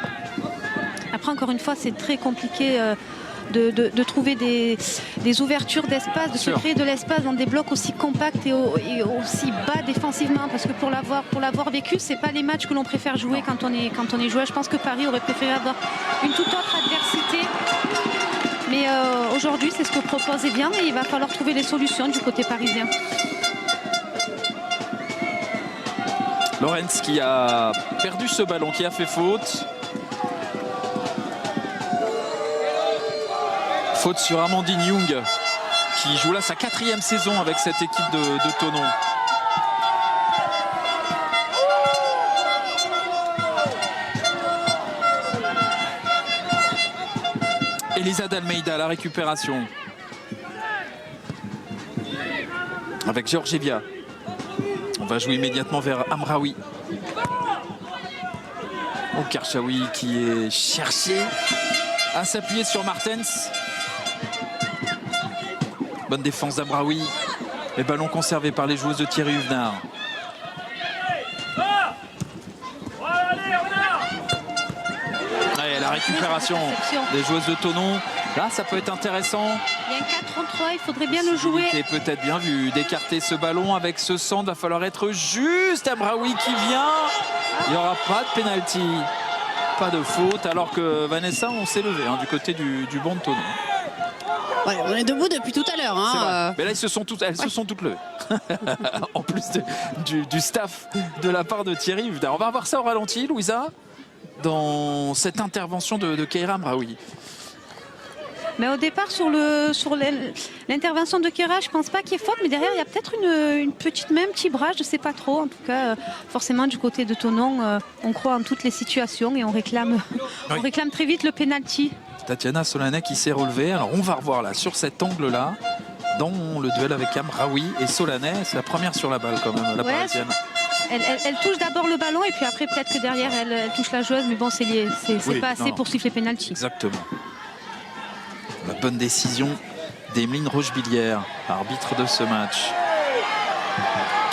Après, encore une fois, c'est très compliqué de trouver des ouvertures d'espace, de se créer de l'espace dans des blocs aussi compacts et aussi bas défensivement. Parce que pour l'avoir vécu, c'est pas les matchs que l'on préfère jouer quand on est joueur. Je pense que Paris aurait préféré avoir une toute autre adversité. Mais aujourd'hui, c'est ce que propose Évian et il va falloir trouver des solutions du côté parisien. Lorenz qui a perdu ce ballon, qui a fait faute. Faute sur Amandine Young qui joue là sa 4e saison avec cette équipe de Thonon. Elisa Dalmeida à la récupération. Avec Georgieva. On va jouer immédiatement vers Amraoui. Karchaoui qui est cherché à s'appuyer sur Martens. Bonne défense d'Amraoui. Les ballons conservés par les joueuses de Thierry Huvenard. Allez, la récupération des joueuses de Thonon. Là, ça peut être intéressant. Il y a un 4 contre 3, il faudrait bien le jouer. C'est peut-être bien vu d'écarter ce ballon avec ce centre. Va falloir être juste. Amraoui qui vient. Il n'y aura pas de pénalty. Pas de faute. Alors que Vanessa, on s'est levé du côté du banc de Thonon. Ouais, on est debout depuis tout à l'heure. Hein. Mais là, elles se sont toutes levées. En plus du staff de la part de Thierry Huvenard. On va revoir ça au ralenti, Louisa, dans cette intervention de Keira Amraoui. Mais au départ, sur l'intervention de Keira, je ne pense pas qu'il y ait faute, mais derrière, il y a peut-être un petit bras, je ne sais pas trop. En tout cas, forcément, du côté de Thonon, on croit en toutes les situations et on réclame très vite le pénalty. Tatiana Solanet qui s'est relevée. Alors, on va revoir là, sur cet angle-là, dans le duel avec Amraoui et Solanet. C'est la première sur la balle, quand même, la parisienne. Elle touche d'abord le ballon et puis après, peut-être que derrière, elle touche la joueuse. Mais bon, c'est pas assez pour siffler pénalty. Exactement. La bonne décision d'Emeline Rochebillière, arbitre de ce match.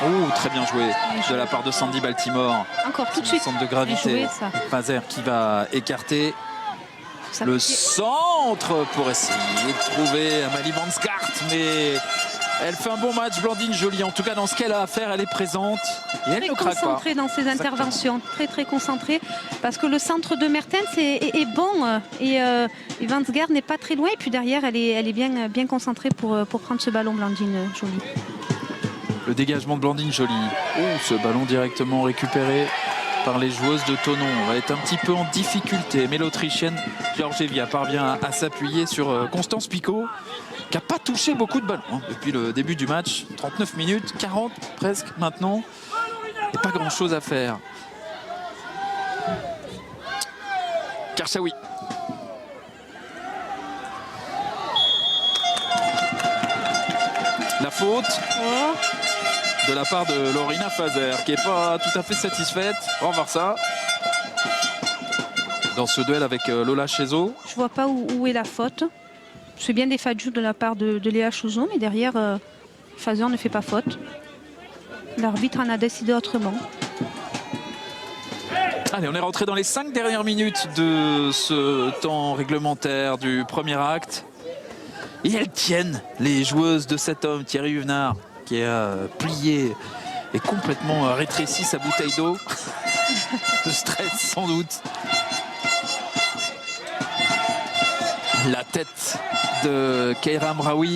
Oh, très bien joué de la part de Sandy Baltimore. Encore tout de suite. Centre de gravité. Pazer qui va écarter le centre pour essayer de trouver Amalie Van Skart, mais Elle fait un bon match, Blandine Joly. En tout cas, dans ce qu'elle a à faire, elle est présente. Et elle ne craque pas. Concentrée dans ses interventions, très concentrée. Parce que le centre de Mertens est bon. Et Vansgaard n'est pas très loin. Et puis derrière, elle est bien concentrée pour prendre ce ballon, Blandine Joly. Le dégagement de Blandine Joly. Oh, ce ballon directement récupéré par les joueuses de Thonon. On va être un petit peu en difficulté. Mais l'Autrichienne Georgieva parvient à s'appuyer sur Constance Picot, qui n'a pas touché beaucoup de ballons depuis le début du match. 39 minutes, 40 presque maintenant. Et pas grand chose à faire. Karchaoui. La faute de la part de Lorina Fazer, qui n'est pas tout à fait satisfaite. On va voir ça. Dans ce duel avec Lola Chezo. Je vois pas où est la faute. C'est bien des fadjus de la part de Léa Chouzon, mais derrière, Fazer ne fait pas faute. L'arbitre en a décidé autrement. Allez, on est rentré dans les 5 dernières minutes de ce temps réglementaire du premier acte. Et elles tiennent, les joueuses de cet homme, Thierry Huvenard, qui a plié et complètement rétréci sa bouteille d'eau. De stress sans doute. La tête de Keira Amraoui.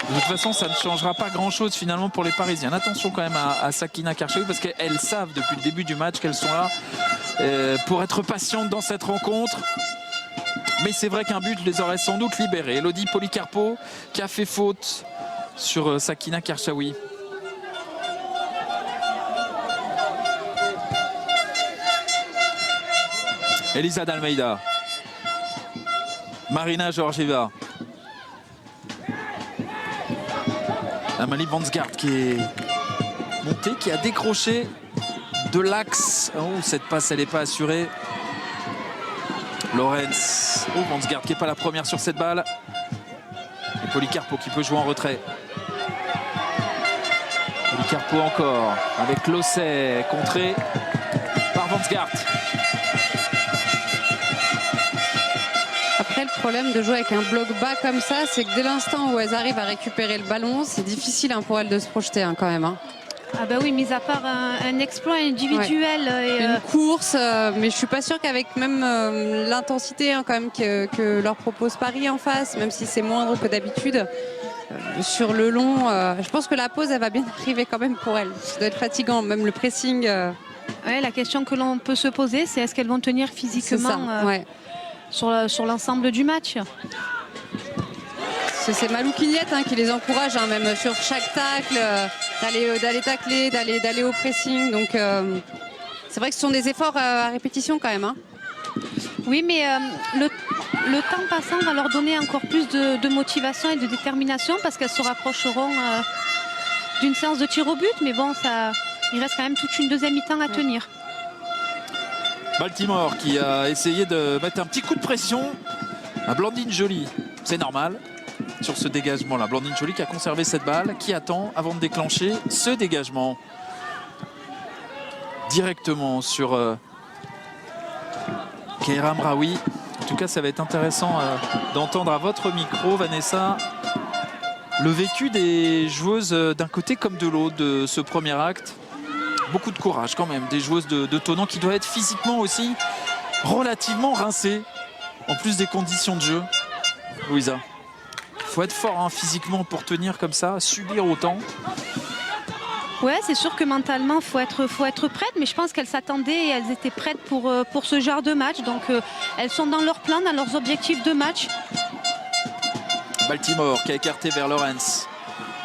De toute façon, ça ne changera pas grand-chose finalement pour les Parisiennes. Attention quand même à Sakina Karchaoui, parce qu'elles savent depuis le début du match qu'elles sont là pour être patientes dans cette rencontre. Mais c'est vrai qu'un but les aurait sans doute libérées. Elodie Policarpo qui a fait faute sur Sakina Karchaoui. Elisa d'Almeida. Marina Georgieva. Amalie Vansgaard qui est montée, qui a décroché de l'axe. Oh, cette passe, elle n'est pas assurée. Lorenz. Oh, Vansgaard qui n'est pas la première sur cette balle. Et Policarpo qui peut jouer en retrait. Policarpo encore avec Losset, contré par Vansgaard. Après, le problème de jouer avec un bloc bas comme ça, c'est que dès l'instant où elles arrivent à récupérer le ballon, c'est difficile pour elles de se projeter quand même. Ah bah oui, mis à part un exploit individuel. Ouais. Une course, mais je suis pas sûre qu'avec même l'intensité quand même que leur propose Paris en face, même si c'est moindre que d'habitude, sur le long, je pense que la pause, elle va bien arriver quand même pour elles. Ça doit être fatigant, même le pressing. Ouais, la question que l'on peut se poser, c'est est-ce qu'elles vont tenir physiquement sur l'ensemble du match. C'est Malou Quignette qui les encourage, même sur chaque tacle, d'aller tacler, d'aller au pressing. Donc c'est vrai que ce sont des efforts à répétition quand même. Oui, mais le temps passant va leur donner encore plus de motivation et de détermination, parce qu'elles se rapprocheront d'une séance de tir au but. Mais bon, il reste quand même toute une deuxième mi-temps à tenir. Baltimore qui a essayé de mettre un petit coup de pression à Blandine Joly. C'est normal. Sur ce dégagement-là, Blandine Joly qui a conservé cette balle, qui attend avant de déclencher ce dégagement directement sur Keira Amraoui. En tout cas, ça va être intéressant d'entendre à votre micro, Vanessa, le vécu des joueuses d'un côté comme de l'autre de ce premier acte. Beaucoup de courage quand même, des joueuses de Thonon qui doivent être physiquement aussi relativement rincées, en plus des conditions de jeu. Louisa. Il faut être fort physiquement pour tenir comme ça, subir autant. Ouais, c'est sûr que mentalement, faut être prête, mais je pense qu'elles s'attendaient et elles étaient prêtes pour ce genre de match. Donc elles sont dans leur plan, dans leurs objectifs de match. Baltimore qui a écarté vers Lorenz.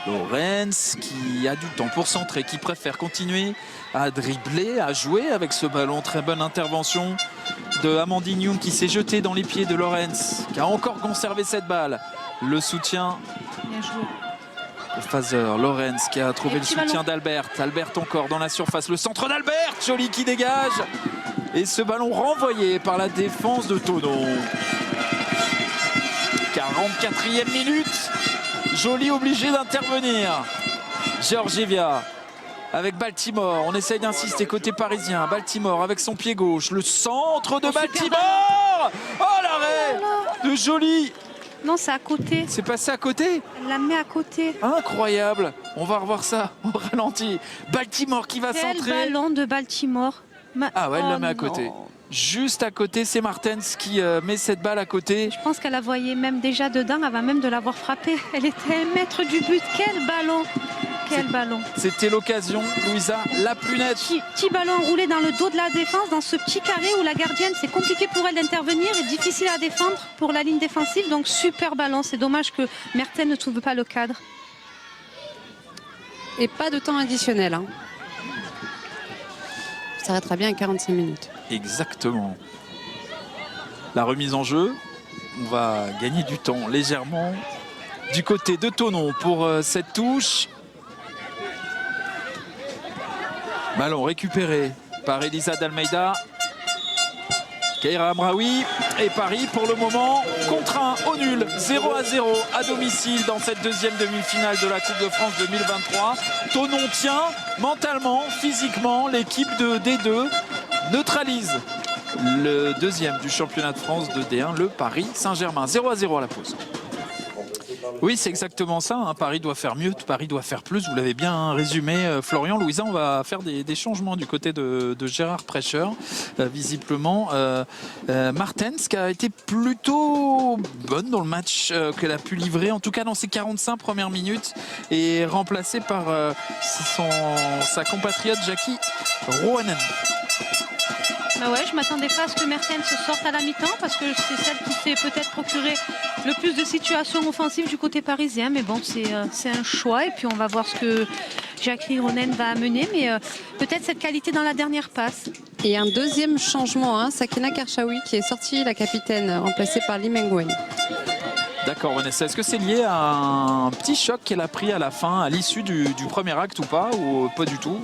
Lorenz qui a du temps pour centrer, qui préfère continuer à dribbler, à jouer avec ce ballon. Très bonne intervention de Amandine Young qui s'est jetée dans les pieds de Lorenz, qui a encore conservé cette balle. Le soutien de Fazer. Lorenz qui a trouvé le soutien d'Albert. Albert encore dans la surface. Le centre d'Albert. Joly qui dégage. Et ce ballon renvoyé par la défense de Thonon. 44e minute. Joly obligé d'intervenir. Georgieva avec Baltimore. On essaye d'insister côté parisien. Baltimore avec son pied gauche. Le centre de Baltimore. Oh, l'arrêt de Joly. Non, c'est à côté. C'est passé à côté? Elle la met à côté. Incroyable. On va revoir ça au ralenti. Baltimore qui va Quel centrer. ballon de Baltimore. Ah ouais, elle la met à non. côté. Juste à côté, c'est Martens qui met cette balle à côté. Je pense qu'elle la voyait même déjà dedans avant même de l'avoir frappée. Elle était 1 mètre du but. Quel ballon! Quel ballon! C'était l'occasion, Louisa, la plus nette. Petit ballon enroulé dans le dos de la défense, dans ce petit carré où la gardienne, c'est compliqué pour elle d'intervenir et difficile à défendre pour la ligne défensive. Donc super ballon. C'est dommage que Mertens ne trouve pas le cadre. Et pas de temps additionnel. Hein. Ça s'arrêtera bien à 45 minutes. Exactement. La remise en jeu, on va gagner du temps légèrement du côté de Thonon pour cette touche. Ballon récupéré par Elisa d'Almeida. Keira Amraoui et Paris pour le moment contraint au nul, 0-0 à domicile dans cette deuxième demi-finale de la Coupe de France 2023. Thonon tient mentalement, physiquement, l'équipe de D2 neutralise le deuxième du championnat de France de D1, le Paris Saint-Germain. 0-0 à la pause. Oui, c'est exactement ça. Hein. Paris doit faire mieux, Paris doit faire plus. Vous l'avez bien résumé, Florian. Louisa, on va faire des changements du côté de Gérard Prêcheur, visiblement. Martens, qui a été plutôt bonne dans le match qu'elle a pu livrer, en tout cas dans ses 45 premières minutes, et remplacée par sa compatriote Jackie Rohanen. Bah ouais, je m'attendais pas à ce que Mertens se sorte à la mi-temps parce que c'est celle qui s'est peut-être procuré le plus de situations offensives du côté parisien. Mais bon, c'est un choix et puis on va voir ce que Jackie Ronen va amener. Mais peut-être cette qualité dans la dernière passe. Et un deuxième changement, hein, Sakina Karchaoui qui est sortie, la capitaine, remplacée par Li Mengwen. D'accord, Vanessa. Est-ce que c'est lié à un petit choc qu'elle a pris à la fin, à l'issue du premier acte ou pas du tout?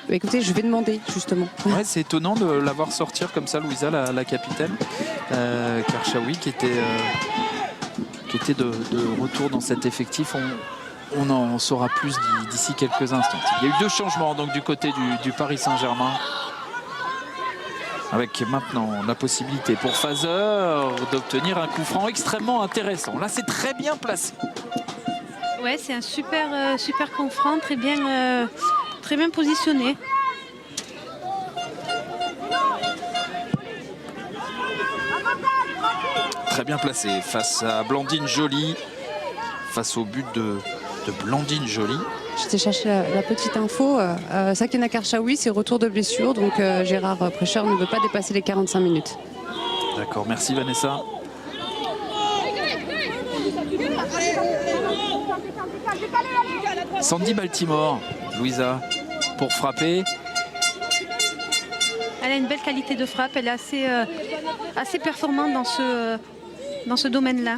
Écoutez, je vais demander justement. Ouais, c'est étonnant de la voir sortir comme ça, Louisa, la capitaine. Karchaoui qui était de retour dans cet effectif. On en saura plus d'ici quelques instants. Il y a eu 2 changements donc, du côté du Paris Saint-Germain. Avec maintenant la possibilité pour Fazer d'obtenir un coup franc extrêmement intéressant. Là, c'est très bien placé. Ouais, c'est un super coup franc, très bien positionné. Très bien placé face à Blandine Joly, face au but de Blandine Joly. Je t'ai cherché la petite info. Sakina Karchaoui, c'est retour de blessure, donc Gérard Prêcheur ne veut pas dépasser les 45 minutes. D'accord, merci Vanessa. Sandy Baltimore, Louisa, pour frapper. Elle a une belle qualité de frappe, elle est assez performante dans ce domaine-là.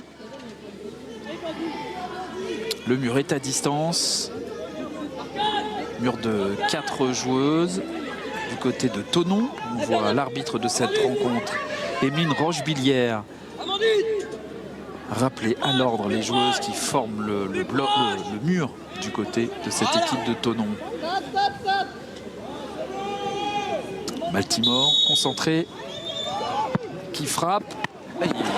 Le mur est à distance. Mur de 4 joueuses. Du côté de Thonon, on voit l'arbitre de cette rencontre, Emeline Rochebillière, rappeler à l'ordre les joueuses qui forment le mur du côté de cette équipe de Thonon. Baltimore concentré, qui frappe.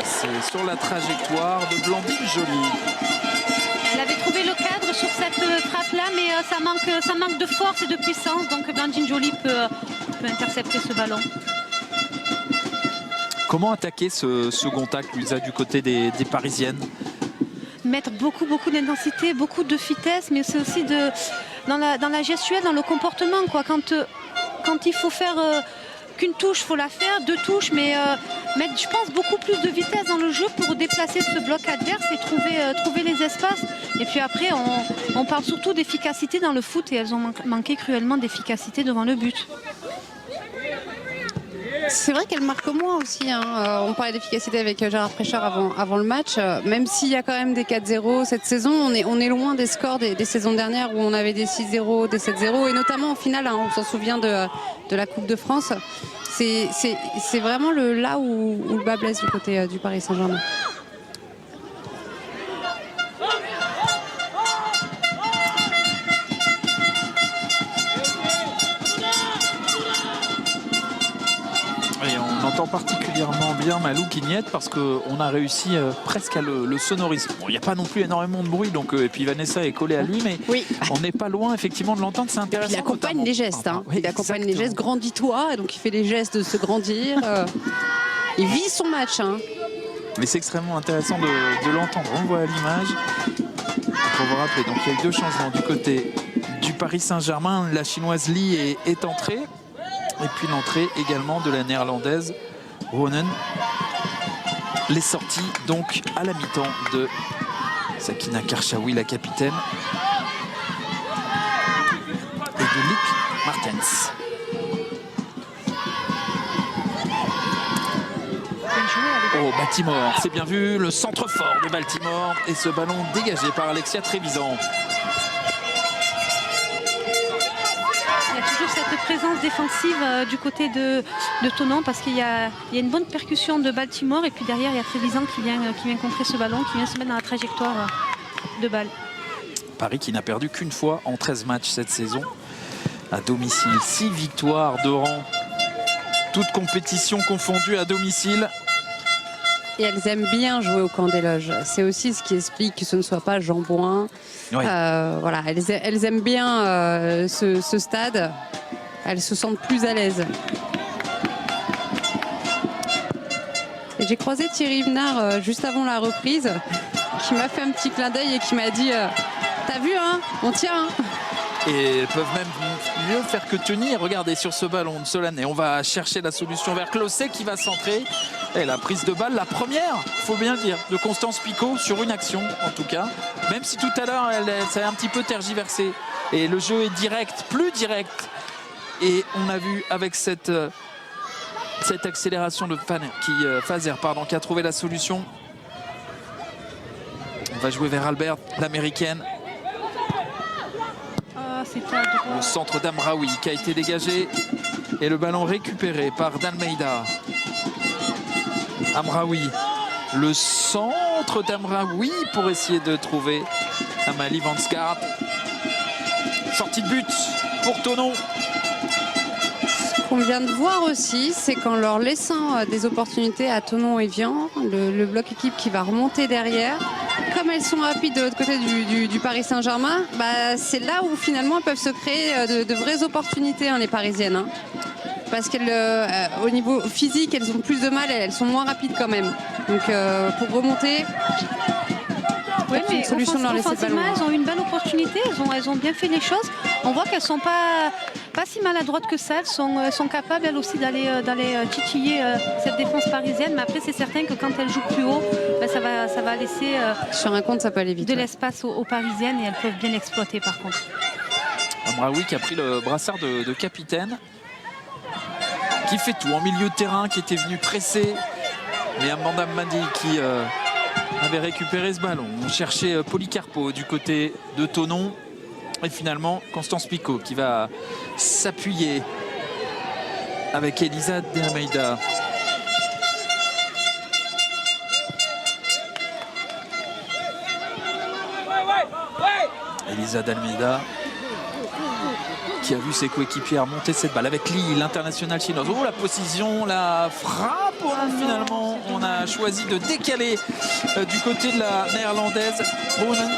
C'est sur la trajectoire de Blandine Joly. Elle avait trouvé le cadre sur cette frappe-là, mais ça manque de force et de puissance. Donc Blandine Joly peut intercepter ce ballon. Comment attaquer ce second acte, Louisa, du côté des Parisiennes? Mettre beaucoup d'intensité, beaucoup de vitesse, mais c'est aussi dans la gestuelle, dans le comportement, quoi. Quand il faut faire qu'une touche, il faut la faire, 2 touches, mais mettre, je pense, beaucoup plus de vitesse dans le jeu pour déplacer ce bloc adverse et trouver les espaces. Et puis après, on parle surtout d'efficacité dans le foot et elles ont manqué cruellement d'efficacité devant le but. C'est vrai qu'elle marque moins aussi. Hein. On parlait d'efficacité avec Gérard Prêcheur avant le match. Même s'il y a quand même des 4-0 cette saison, on est loin des scores des saisons dernières où on avait des 6-0, des 7-0. Et notamment en finale, hein, on s'en souvient de la Coupe de France. C'est vraiment là où le bas blesse du côté du Paris Saint-Germain. Et on entend particulièrement bien bien Malou Quignette parce qu'on a réussi presque à le sonoriser. Bon, il n'y a pas non plus énormément de bruit, donc, et puis Vanessa est collée à lui, mais Oui. on n'est pas loin effectivement de l'entendre, c'est intéressant. Il accompagne notamment. les gestes. Hein. Oui, Il accompagne les exactement. gestes. Grandis-toi. Donc il fait les gestes de se grandir. Il vit son match. Hein. Mais c'est extrêmement intéressant de l'entendre. On le voit à l'image. Pour vous rappeler, donc il y a eu 2 changements du côté du Paris Saint-Germain. La chinoise Li est entrée. Et puis l'entrée également de la néerlandaise Ronen. Les sorties donc à la mi-temps de Sakina Karchaoui, la capitaine. Et de Lick Martens. Oh, Baltimore, c'est bien vu, le centre fort de Baltimore et ce ballon dégagé par Alexia Trevisan. Il y a toujours cette présence défensive du côté de Thonon parce qu'il y a une bonne percussion de Baltimore et puis derrière il y a Trevisan qui vient contrer ce ballon, qui vient se mettre dans la trajectoire de balle. Paris qui n'a perdu qu'une fois en 13 matchs cette saison à domicile. 6 victoires de rang, toutes compétitions confondues à domicile. Et elles aiment bien jouer au camp des loges. C'est aussi ce qui explique que ce ne soit pas Jean Bouin. Oui. Voilà, elles aiment bien ce stade. Elles se sentent plus à l'aise. Et j'ai croisé Thierry Venard juste avant la reprise, qui m'a fait un petit clin d'œil et qui m'a dit t'as vu, hein, on tient. Hein. Et elles peuvent même mieux faire que tenir. Regardez sur ce ballon de Solane. Et on va chercher la solution vers Closet qui va centrer. Et la prise de balle, la première, faut bien le dire, de Constance Picot sur une action en tout cas. Même si tout à l'heure, ça a un petit peu tergiversé. Et le jeu est direct, plus direct. Et on a vu avec cette accélération de Fazer qui a trouvé la solution. On va jouer vers Albert, l'américaine. Le centre d'Amraoui qui a été dégagé et le ballon récupéré par D'Almeida. Amraoui, le centre d'Amraoui pour essayer de trouver Amalie Van Skaart. Sortie de but pour Thonon. Ce qu'on vient de voir aussi, c'est qu'en leur laissant des opportunités à Thonon et Vian, le bloc équipe qui va remonter derrière, comme elles sont rapides de l'autre côté du Paris Saint-Germain, bah, c'est là où finalement elles peuvent se créer de vraies opportunités, hein, les Parisiennes. Hein. Parce qu'au niveau physique, elles ont plus de mal et elles sont moins rapides quand même. Donc pour remonter, Oui, mais une solution de leur laisser le ballon. elles ont eu une belle opportunité, elles ont bien fait les choses. On voit qu'elles ne sont pas si maladroites que ça, elles sont capables elles aussi d'aller titiller cette défense parisienne. Mais après, c'est certain que quand elles jouent plus haut, ben, ça va laisser sur un compte, ça peut aller vite. De l'espace aux Parisiennes et elles peuvent bien l'exploiter par contre. Amraoui qui a pris le brassard de capitaine, qui fait tout en milieu de terrain, qui était venu presser. Mais Amanda Madi qui avait récupéré ce ballon. On cherchait Policarpo du côté de Thonon. Et finalement, Constance Picot qui va s'appuyer avec Elisa D'Almeida. Elisa D'Almeida qui a vu ses coéquipières monter cette balle avec Lee, l'international chinoise. Oh, la position, la frappe. Oh, finalement, on a choisi de décaler du côté de la néerlandaise Brunen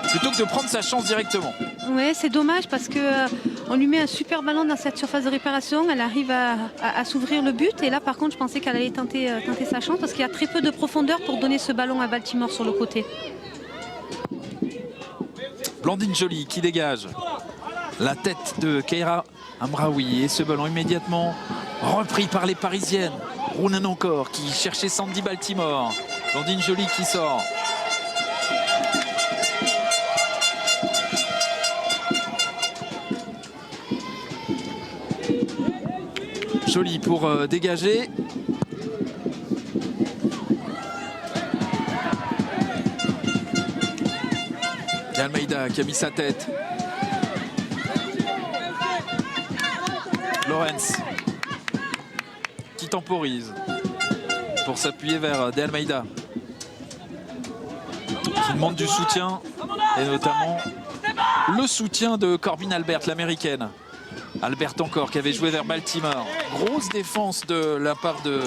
plutôt que de prendre sa chance directement. Oui, c'est dommage parce qu'on lui met un super ballon dans cette surface de réparation. Elle arrive à s'ouvrir le but. Et là, par contre, je pensais qu'elle allait tenter sa chance parce qu'il y a très peu de profondeur pour donner ce ballon à Baltimore sur le côté. Blandine Joly qui dégage la tête de Keira Amraoui. Et ce ballon immédiatement repris par les Parisiennes. Rounen encore qui cherchait Sandy Baltimore. Blandine Joly qui sort. Joly pour dégager. Et Almeida qui a mis sa tête. Lorenz qui temporise pour s'appuyer vers De Almeida qui demande du soutien et notamment le soutien de Corbin Albert, l'américaine. Albert encore qui avait joué vers Baltimore. Grosse défense de la part de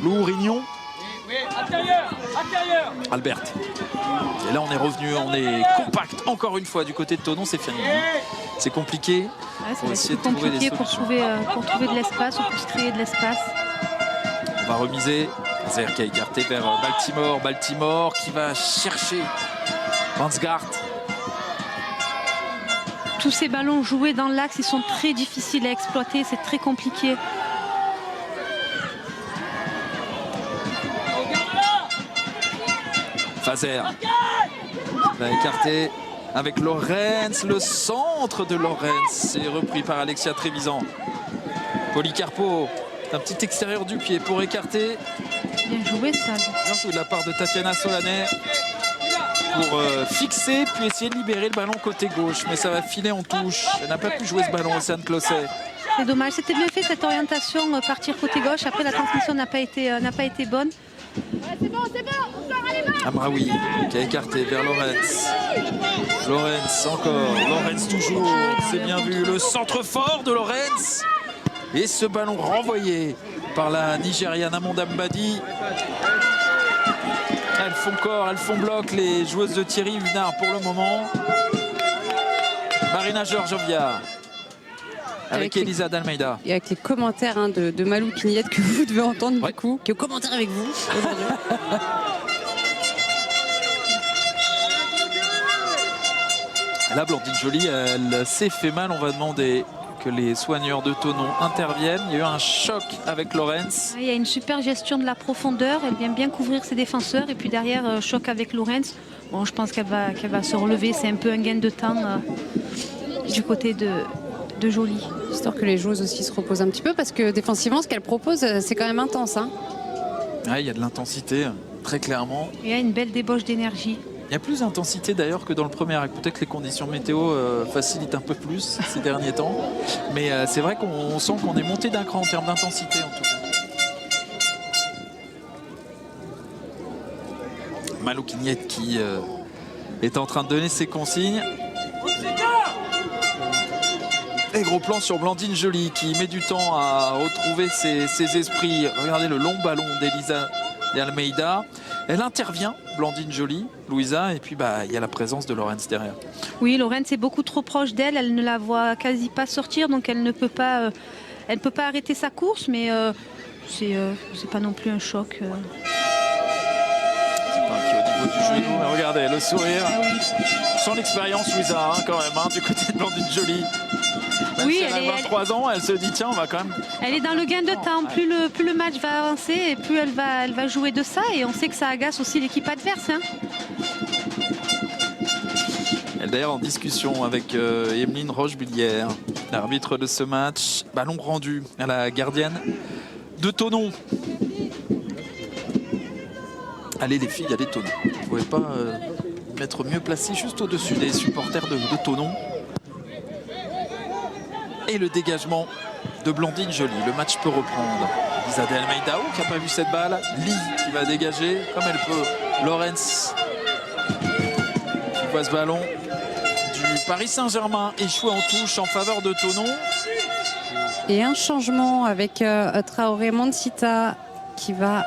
Lou Rignon. Albert. Et là on est revenu, on est compact encore une fois du côté de Thonon, c'est fini. C'est compliqué. Ouais, ça va être compliqué pour trouver de l'espace ou pour se créer de l'espace. On va remiser. Zer qui a écarté vers Baltimore. Baltimore qui va chercher Vansgaard. Tous ces ballons joués dans l'axe, ils sont très difficiles à exploiter, c'est très compliqué. Fazer va écarter avec Lorenz, le centre de Lorenz. C'est repris par Alexia Trevisan. Policarpo, un petit extérieur du pied pour écarter. Bien joué ça. Bien joué de la part de Tatiana Solanet pour fixer puis essayer de libérer le ballon côté gauche. Mais ça va filer en touche. Elle n'a pas pu jouer ce ballon, Océane Closset. C'est dommage, c'était bien fait cette orientation, partir côté gauche. Après la transmission n'a pas été bonne. C'est bon, Amraoui qui a écarté vers Lorenz. Lorenz encore. Lorenz toujours. C'est bien vu. Le centre fort de Lorenz. Et ce ballon renvoyé par la Nigériane Amanda Mbadi. Elles font corps, elles font bloc, les joueuses de Thierry Hunard pour le moment. Marina Georgiovia avec Elisa Dalmeida. Et avec les commentaires de Malou Quinillette que vous devez entendre du coup, qui est au commentaire avec vous aujourd'hui. Là, Blandine Joly, elle s'est fait mal. On va demander que les soigneurs de Thonon interviennent. Il y a eu un choc avec Lorenz. Il y a une super gestion de la profondeur. Elle vient bien couvrir ses défenseurs. Et puis derrière, choc avec Lorenz. Bon, je pense qu'elle va se relever. C'est un peu un gain de temps du côté de Joly. Histoire que les joueuses aussi se reposent un petit peu. Parce que défensivement, ce qu'elle propose, c'est quand même intense. Hein. Il y a de l'intensité, très clairement. Il y a une belle débauche d'énergie. Il y a plus d'intensité d'ailleurs que dans le premier acte. Peut-être que les conditions météo facilitent un peu plus ces derniers temps. Mais c'est vrai qu'on sent qu'on est monté d'un cran en termes d'intensité en tout cas. Malou Quinillette qui est en train de donner ses consignes. Et gros plan sur Blandine Joly qui met du temps à retrouver ses esprits. Regardez le long ballon d'Elisa Almeida. Elle intervient, Blandine Joly, Louisa, et puis il y a la présence de Lorenz derrière. Oui, Lorenz est beaucoup trop proche d'elle, elle ne la voit quasi pas sortir, donc elle ne peut pas arrêter sa course, mais c'est pas non plus un choc. C'est pas inquiet au niveau du genou, mais regardez le sourire. Sans l'expérience, Louisa, quand même, du côté de Blandine Joly. Même oui, si elle a 23 ans, elle se dit tiens, on va quand même. Elle est dans le gain de temps. Plus le match va avancer et plus elle va jouer de ça. Et on sait que ça agace aussi l'équipe adverse. Hein. Elle est d'ailleurs en discussion avec Emeline Rochebillière, l'arbitre de ce match. Ballon rendu à la gardienne de Thonon. Allez les filles, allez Thonon. Vous ne pouvez pas mettre mieux placé juste au-dessus des supporters de Thonon. Et le dégagement de Blandine Joly. Le match peut reprendre. Elisa Almeida qui n'a pas vu cette balle. Lee qui va dégager comme elle peut. Lorenz qui voit ce ballon du Paris Saint-Germain échoué en touche en faveur de Thonon. Et un changement avec Traoré Mansita qui va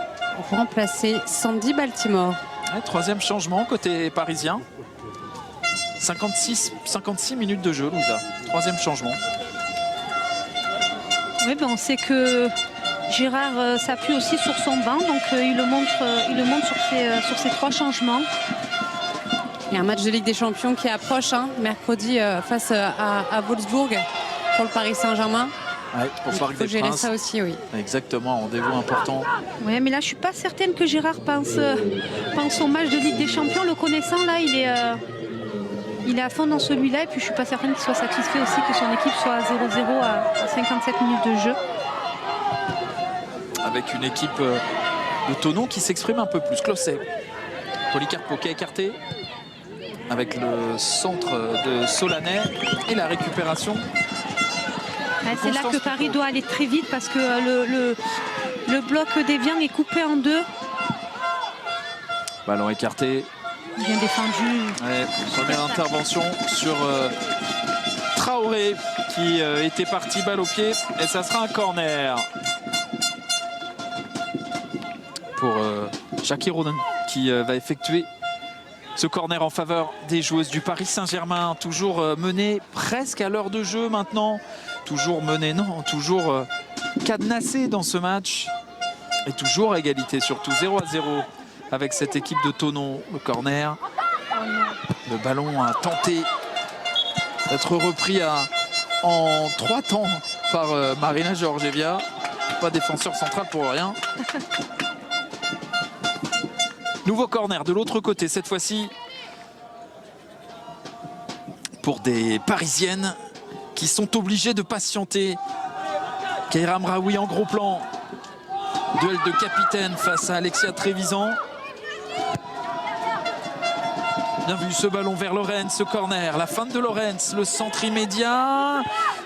remplacer Sandy Baltimore. Ouais, troisième changement côté parisien. 56 minutes de jeu, Louisa. Troisième changement. Oui, on sait que Gérard s'appuie aussi sur son banc, donc il le montre sur ses trois changements. Il y a un match de Ligue des Champions qui approche mercredi face à Wolfsburg pour le Paris Saint-Germain. Ouais, pour il faut gérer ça aussi, oui. Exactement, rendez-vous important. Oui, mais là, je suis pas certaine que Gérard pense au match de Ligue des Champions. Le connaissant, là, il est à fond dans celui-là. Et puis, je suis pas certaine qu'il soit satisfait aussi que son équipe soit à 0-0 à 57 minutes de jeu. Avec une équipe de Thonon qui s'exprime un peu plus. Closset. Policarpo qui a écarté. Avec le centre de Solanet et la récupération. C'est là que Paris doit aller très vite parce que le bloc d'Evian est coupé en deux. Ballon écarté. Bien défendu. Ouais, première intervention sur Traoré qui était parti balle au pied et ça sera un corner pour Jackie Ronan qui va effectuer ce corner en faveur des joueuses du Paris Saint-Germain. Toujours mené presque à l'heure de jeu maintenant. Toujours mené, non, toujours cadenassé dans ce match. Et toujours à égalité, surtout 0-0 avec cette équipe de Thonon. Le corner, le ballon a tenté d'être repris en 3 temps par Marina Georgieva. Pas défenseur central pour rien. Nouveau corner de l'autre côté, cette fois-ci pour des Parisiennes qui sont obligées de patienter. Keira Amraoui en gros plan. Duel de capitaine face à Alexia Trevisan. Bien vu ce ballon vers Lorenz, ce corner, la fin de Lorenz, le centre immédiat.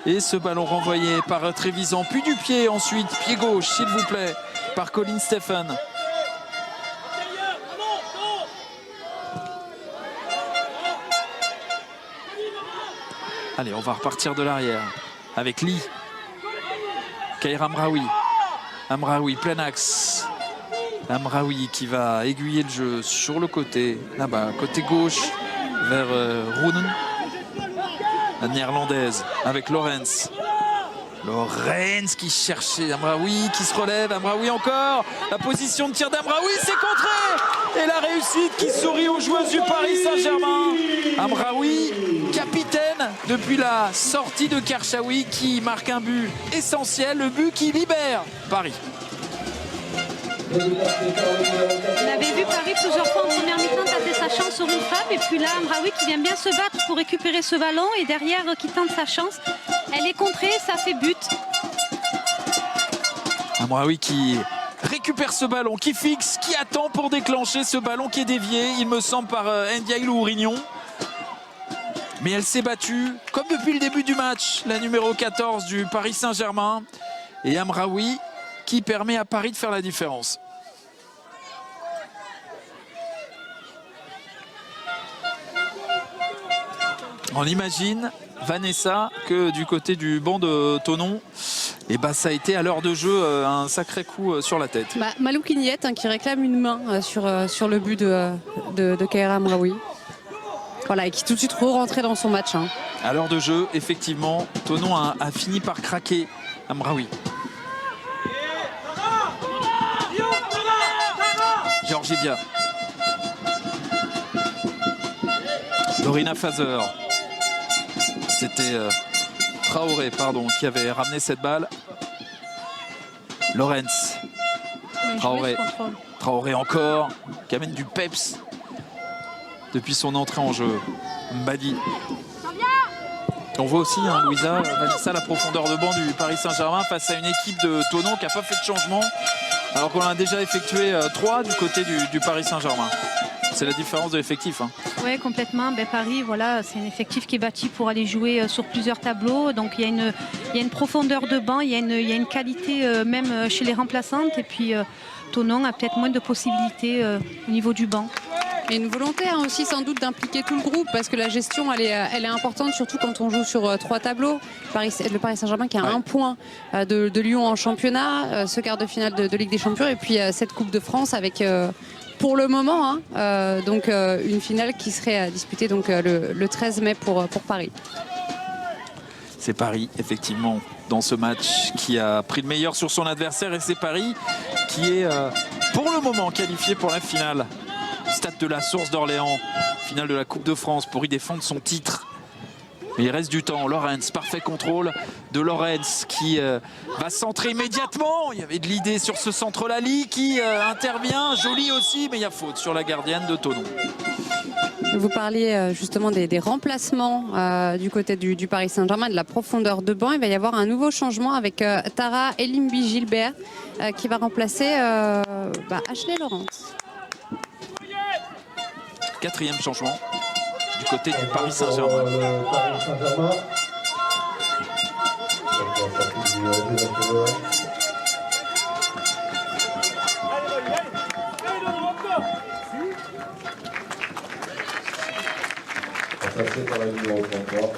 Et ce ballon renvoyé par Trevisan, puis du pied ensuite, pied gauche s'il vous plaît, par Colin Stephen. Allez, on va repartir de l'arrière avec Lee. Keira Amraoui. Amraoui, plein axe. Amraoui qui va aiguiller le jeu sur le côté. Là-bas, côté gauche, vers Roenen. La néerlandaise avec Lorenz. Lorenz qui cherchait Amraoui, qui se relève. Amraoui encore. La position de tir d'Amraoui, c'est contré. Et la réussite qui sourit aux joueuses du Paris Saint-Germain. Amraoui, capitaine depuis la sortie de Karchaoui, qui marque un but essentiel, le but qui libère Paris. On avait vu Paris plusieurs fois en première mi-temps tenter sa chance sur une frappe, et puis là Amraoui qui vient bien se battre pour récupérer ce ballon, et derrière qui tente sa chance. Elle est contrée, ça fait but. Amraoui qui récupère ce ballon, qui fixe, qui attend pour déclencher ce ballon qui est dévié, il me semble, par Ndiaye Ourignon. Mais elle s'est battue, comme depuis le début du match, la numéro 14 du Paris Saint-Germain. Et Amraoui qui permet à Paris de faire la différence. On imagine, Vanessa, que du côté du banc de Thonon, et bah, ça a été à l'heure de jeu un sacré coup sur la tête. Malou Quignette qui réclame une main sur le but de Keira Amraoui. Voilà, et qui tout de suite re-rentrait dans son match. À l'heure de jeu, effectivement, Thonon a fini par craquer Amraoui. Georgieva. Lorina Fazer. C'était Traoré, pardon, qui avait ramené cette balle. Lorenz. Traoré. Traoré encore, qui amène du peps depuis son entrée en jeu. Mbadi. On voit aussi, Louisa, Vanessa, la profondeur de banc du Paris Saint-Germain face à une équipe de Thonon qui n'a pas fait de changement, alors qu'on a déjà effectué 3 du côté du Paris Saint-Germain. C'est la différence de l'effectif. Oui, complètement. Paris, voilà, c'est un effectif qui est bâti pour aller jouer sur plusieurs tableaux. Donc il y a une profondeur de banc, il y a une qualité même chez les remplaçantes. Et puis Thonon a peut-être moins de possibilités au niveau du banc. Et une volonté aussi sans doute d'impliquer tout le groupe, parce que la gestion elle est importante, surtout quand on joue sur 3 tableaux. Le Paris Saint-Germain qui a 1 point de Lyon en championnat, ce quart de finale de Ligue des Champions, et puis cette Coupe de France avec pour le moment donc une finale qui serait disputée donc, le 13 mai pour Paris. C'est Paris effectivement dans ce match qui a pris le meilleur sur son adversaire, et c'est Paris qui est pour le moment qualifié pour la finale. Stade de la Source d'Orléans, finale de la Coupe de France, pour y défendre son titre. Mais il reste du temps. Lorenz, parfait contrôle de Lorenz qui va centrer immédiatement. Il y avait de l'idée sur ce centre Lali qui intervient, joli aussi, mais il y a faute sur la gardienne de Thonon. Vous parliez justement des remplacements du côté du Paris Saint-Germain, de la profondeur de banc. Il va y avoir un nouveau changement avec Tara Elimbi-Gilbert qui va remplacer Ashley Lorenz. 4e changement du côté du Paris Saint-Germain. Remplacé par la numéro 33,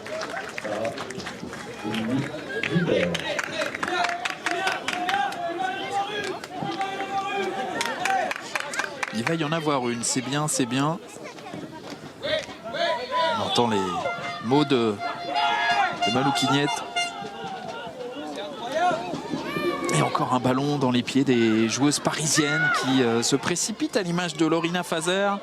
Il va y en avoir une, c'est bien, c'est bien. On entend les mots de Malou Quignette. Et encore un ballon dans les pieds des joueuses parisiennes qui se précipitent à l'image de Lorina Fazer.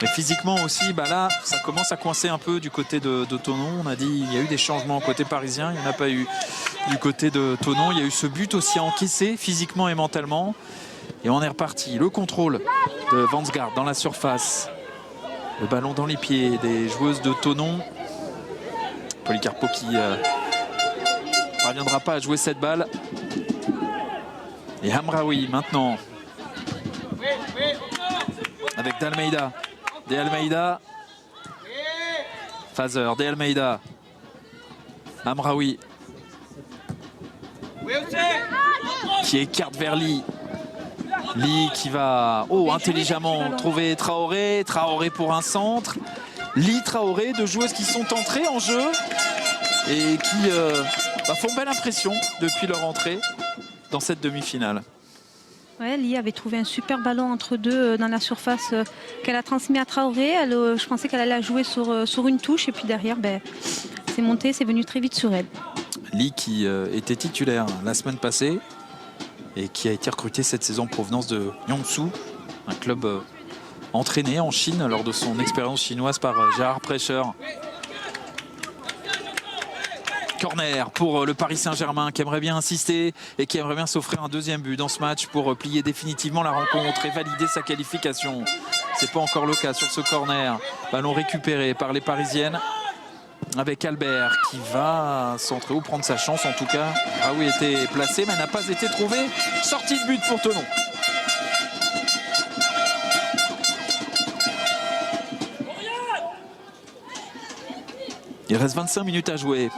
Mais physiquement aussi, bah là, ça commence à coincer un peu du côté de Thonon. On a dit il y a eu des changements côté parisien, il n'y en a pas eu du côté de Thonon. Il y a eu ce but aussi à encaisser physiquement et mentalement. Et on est reparti. Le contrôle de Vansgaard dans la surface. Le ballon dans les pieds des joueuses de Thonon. Policarpo qui ne parviendra pas à jouer cette balle. Et Hamraoui maintenant. Avec d'Almeida. De Almeida. Fazer. De Almeida. Hamraoui. Qui écarte vers Lee. Lee qui va intelligemment trouver Traoré. Traoré pour un centre. Lee, Traoré, deux joueuses qui sont entrées en jeu et qui font belle impression depuis leur entrée dans cette demi-finale. Ouais, Lee avait trouvé un super ballon entre deux dans la surface qu'elle a transmis à Traoré. Je pensais qu'elle allait la jouer sur une touche et puis derrière, c'est monté, c'est venu très vite sur elle. Lee qui était titulaire la semaine passée et qui a été recruté cette saison en provenance de Yangsu, un club entraîné en Chine lors de son expérience chinoise par Gérard Precher. Corner pour le Paris Saint-Germain qui aimerait bien insister et qui aimerait bien s'offrir un deuxième but dans ce match pour plier définitivement la rencontre et valider sa qualification. C'est pas encore le cas sur ce corner. Ballon récupéré par les Parisiennes avec Albert qui va centrer ou prendre sa chance en tout cas. Raoui était placé mais n'a pas été trouvé. Sortie de but pour Thonon. Il reste 25 minutes à jouer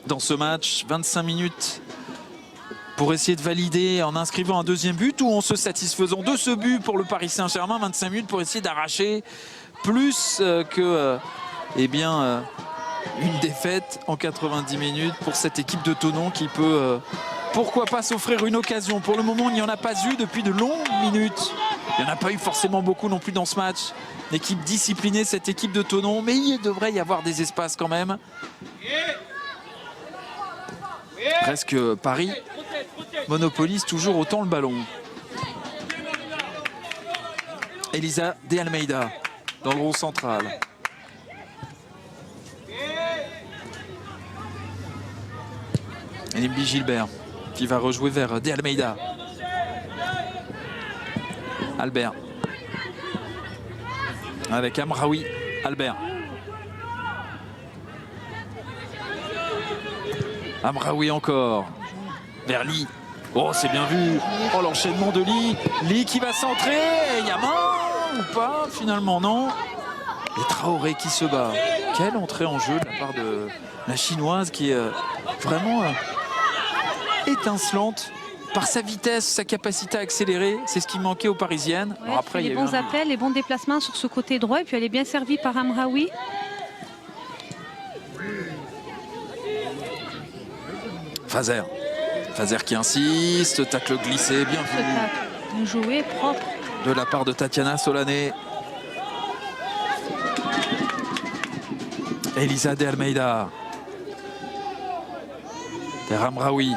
dans ce match. 25 minutes pour essayer de valider en inscrivant un deuxième but ou en se satisfaisant de ce but pour le Paris Saint-Germain. 25 minutes pour essayer d'arracher plus que une défaite en 90 minutes pour cette équipe de Thonon qui peut pourquoi pas s'offrir une occasion. Pour le moment, il n'y en a pas eu depuis de longues minutes. Il n'y en a pas eu forcément beaucoup non plus dans ce match. Une équipe disciplinée, cette équipe de Thonon, mais il devrait y avoir des espaces quand même. Presque Paris monopolise toujours autant le ballon. Elisa De Almeida dans le rond central. Elimbi Gilbert qui va rejouer vers De Almeida. Albert. Avec Hamraoui. Albert. Hamraoui encore. Vers Lee. Oh, c'est bien vu. Oh, l'enchaînement de Lee. Lee qui va centrer. Il y a main ou pas? Finalement, non. Et Traoré qui se bat. Quelle entrée en jeu de la part de la Chinoise qui est vraiment étincelante par sa vitesse, sa capacité à accélérer. C'est ce qui manquait aux Parisiennes. Ouais, après, il y a les bons appels, les bons déplacements sur ce côté droit. Et puis elle est bien servie par Hamraoui. Fazer. Fazer qui insiste. Tacle glissé, bien vu. Bien joué, propre. De la part de Tatiana Solané. Elisa De Almeida. Vers Hamraoui.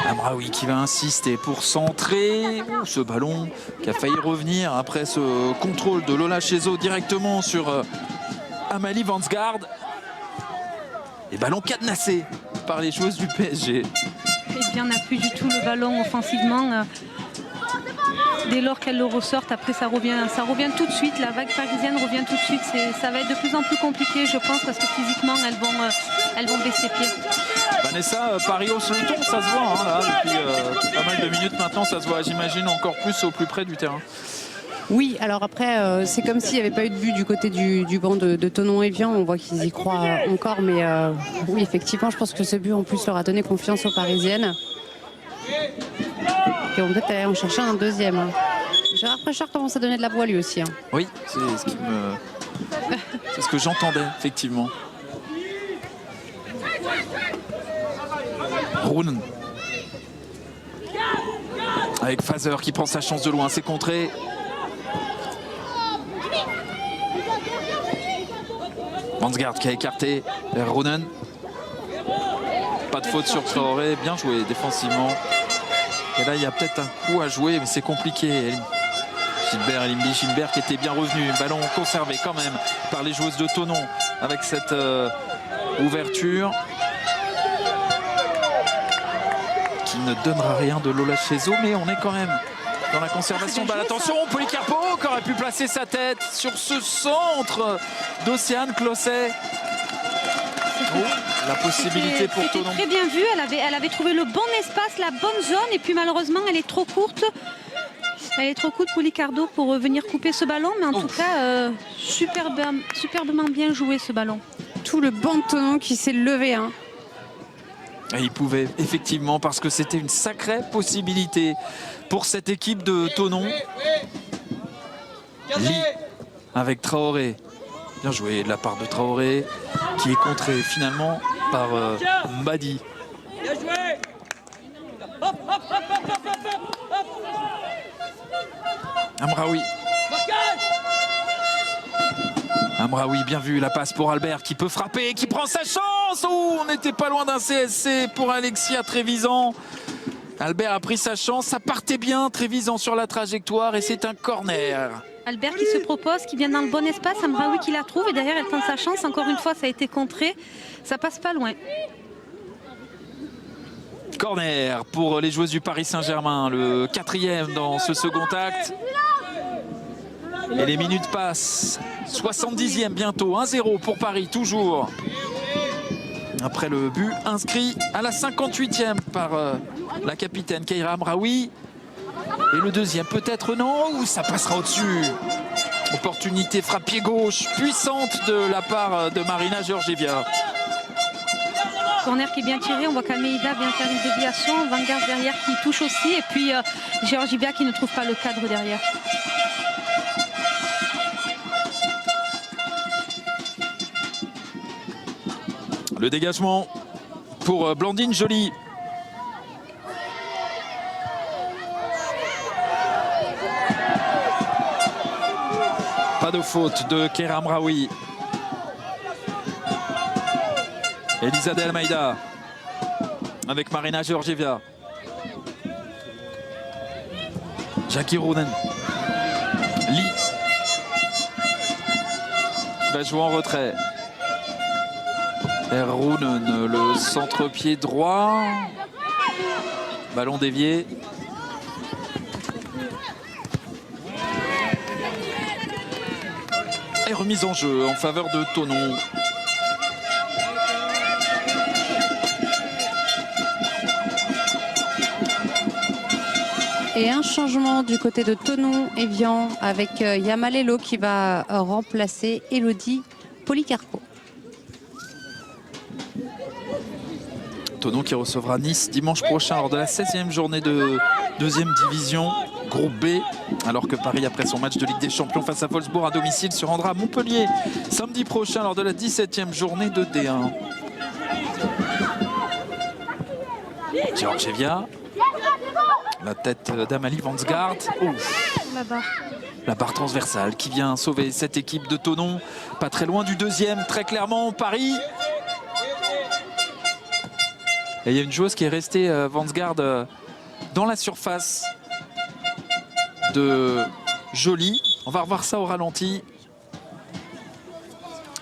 Hamraoui qui va insister pour centrer. Ce ballon qui a failli revenir après ce contrôle de Lola Chezo directement sur Amalie Vansgaard. Et ballon cadenassé par les joueuses du PSG. Eh bien, on n'a plus du tout le ballon offensivement. Dès lors qu'elle le ressortent, après ça revient tout de suite. La vague parisienne revient tout de suite. Ça va être de plus en plus compliqué, je pense, parce que physiquement, elles vont baisser pied. Vanessa, Paris hausse le ton, ça se voit hein, là, depuis pas mal de minutes maintenant, ça se voit, j'imagine, encore plus au plus près du terrain. Oui, alors après, c'est comme s'il n'y avait pas eu de but du côté du banc de Thonon-Évian. On voit qu'ils y croient encore, mais oui, effectivement, je pense que ce but en plus leur a donné confiance aux Parisiennes. Et on peut peut-être aller en chercher un deuxième. Gérard Precher commence à donner de la voix lui aussi. Oui, c'est ce qui me C'est ce que j'entendais, effectivement. Roon. Avec Fazer qui prend sa chance de loin, c'est contré. Vansgaard qui a écarté vers Roonen. Pas de faute sur Traoré, bien joué défensivement. Et là, il y a peut-être un coup à jouer, mais c'est compliqué. Gilbert qui était bien revenu. Ballon conservé quand même par les joueuses de Thonon avec cette ouverture qui ne donnera rien de Lola Chezo, mais on est quand même dans la conservation. Balle, attention, Policarpo qui aurait pu placer sa tête sur ce centre d'Océane Closset. La possibilité pour Thonon. Très bien vu, elle avait trouvé le bon espace, la bonne zone, et puis malheureusement elle est trop courte. Elle est trop courte pour Licardo pour venir couper ce ballon, mais en tout cas superbement bien joué ce ballon. Tout le banc de Thonon qui s'est levé. Hein. Et il pouvait effectivement, parce que c'était une sacrée possibilité pour cette équipe de Thonon. Lee avec Traoré. Bien joué de la part de Traoré, qui est contré finalement par Mbadi. Bien joué. Amraoui. Amraoui, bien vu, la passe pour Albert qui peut frapper, qui prend sa chance. Oh, on n'était pas loin d'un CSC pour Alexia Trévisan. Albert a pris sa chance, ça partait bien, Trévisan sur la trajectoire et c'est un corner. Albert qui se propose, qui vient dans le bon espace, Amraoui qui la trouve et derrière elle tente sa chance. Encore une fois, ça a été contré, ça passe pas loin. Corner pour les joueuses du Paris Saint-Germain, le 4e dans ce second acte. Et les minutes passent. 70e bientôt, 1-0 pour Paris, toujours. Après le but inscrit à la 58e par la capitaine Keira Amraoui. Et le deuxième, peut-être non, ou ça passera au-dessus. Opportunité frappe pied gauche, puissante de la part de Marina Georgieva. Corner qui est bien tiré, on voit qu'Almeida vient faire une déviation, Vanguard derrière qui touche aussi, et puis Georgieva qui ne trouve pas le cadre derrière. Le dégagement pour Blandine Joly. Pas de faute de Keira Amraoui. Elisa de Almeida avec Marina Georgieva. Jackie Roonen. Lee va jouer en retrait. Roonen, le centre-pied droit. Ballon dévié. Et remise en jeu en faveur de Thonon. Et un changement du côté de Thonon-Evian avec Yamalelo qui va remplacer Elodie Policarpo. Thonon qui recevra Nice dimanche prochain lors de la 16e journée de deuxième division, groupe B. Alors que Paris, après son match de Ligue des Champions face à Wolfsburg à domicile, se rendra à Montpellier samedi prochain lors de la 17e journée de D1. Georgieva. La tête d'Amalie Vansgaard. La barre transversale qui vient sauver cette équipe de Thonon. Pas très loin du deuxième, très clairement, Paris. Et il y a une joueuse qui est restée, Vansgaard, dans la surface de Joly. On va revoir ça au ralenti.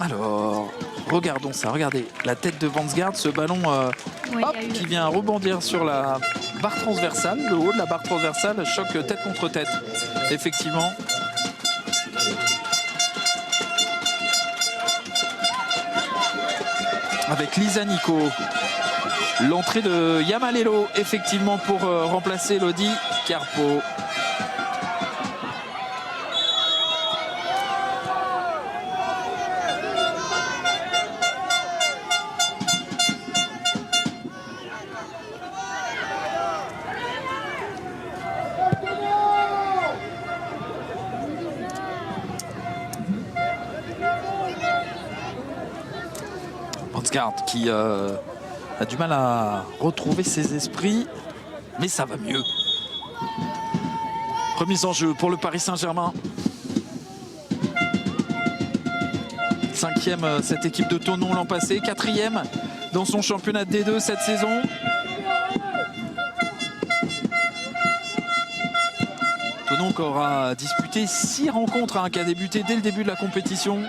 Alors, regardons ça. Regardez, la tête de Vansgaard, ce ballon qui vient rebondir sur la barre transversale, le haut de la barre transversale, choc tête contre tête, effectivement. Avec Lisa Nico. L'entrée de Yamalelo, effectivement, pour remplacer Lodi Carpo. Vansgaard qui a du mal à retrouver ses esprits, mais ça va mieux. Remise en jeu pour le Paris Saint-Germain. 5e cette équipe de Thonon l'an passé, 4e dans son championnat de D2 cette saison. Thonon qui aura disputé 6 rencontres, qui a débuté dès le début de la compétition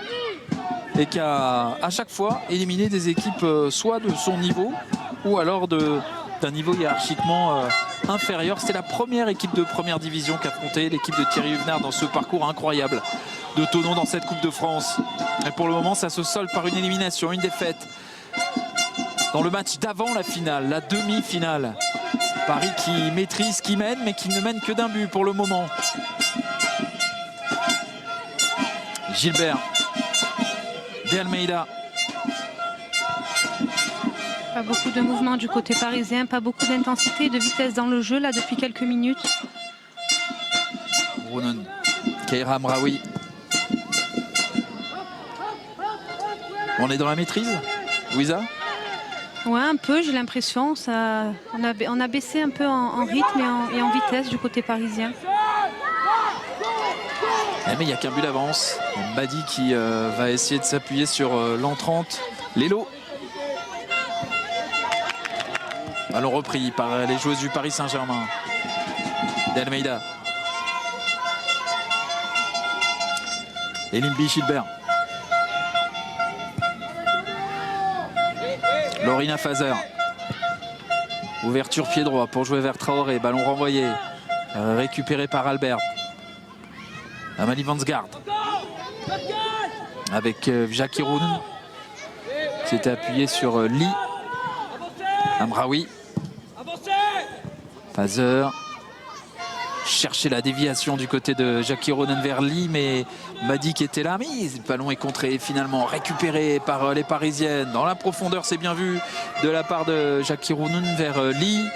et qui a à chaque fois éliminé des équipes soit de son niveau ou alors d'un niveau hiérarchiquement inférieur. C'est la première équipe de première division qu'affrontait l'équipe de Thierry Huvenard dans ce parcours incroyable de Thonon dans cette Coupe de France. Et pour le moment, ça se solde par une élimination, une défaite dans le match d'avant la finale, la demi-finale. Paris qui maîtrise, qui mène, mais qui ne mène que d'un but pour le moment. Gilbert de Almeida. Pas beaucoup de mouvements du côté parisien, pas beaucoup d'intensité et de vitesse dans le jeu là depuis quelques minutes. Rounen, Keira Amraoui. On est dans la maîtrise, Louisa? Ouais, un peu, j'ai l'impression. On a baissé un peu en rythme et en vitesse du côté parisien. Mais il n'y a qu'un but d'avance. Badi qui va essayer de s'appuyer sur l'entrante. Lelo. Ballon repris par les joueuses du Paris Saint-Germain. D'Almeida. Elimbi Gilbert. Lorina Fazer. Ouverture pied droit pour jouer vers Traoré. Ballon renvoyé. Récupéré par Albert. Amalie Vansgaard. Avec Jackie Rounen. Qui était appuyé sur Lee. Amraoui. Fazer. Chercher la déviation du côté de Jackie Rounen vers Lee, mais Badi qui était là, mais le ballon est contré, finalement récupéré par les Parisiennes. Dans la profondeur, c'est bien vu de la part de Jackie Rounen vers Lee.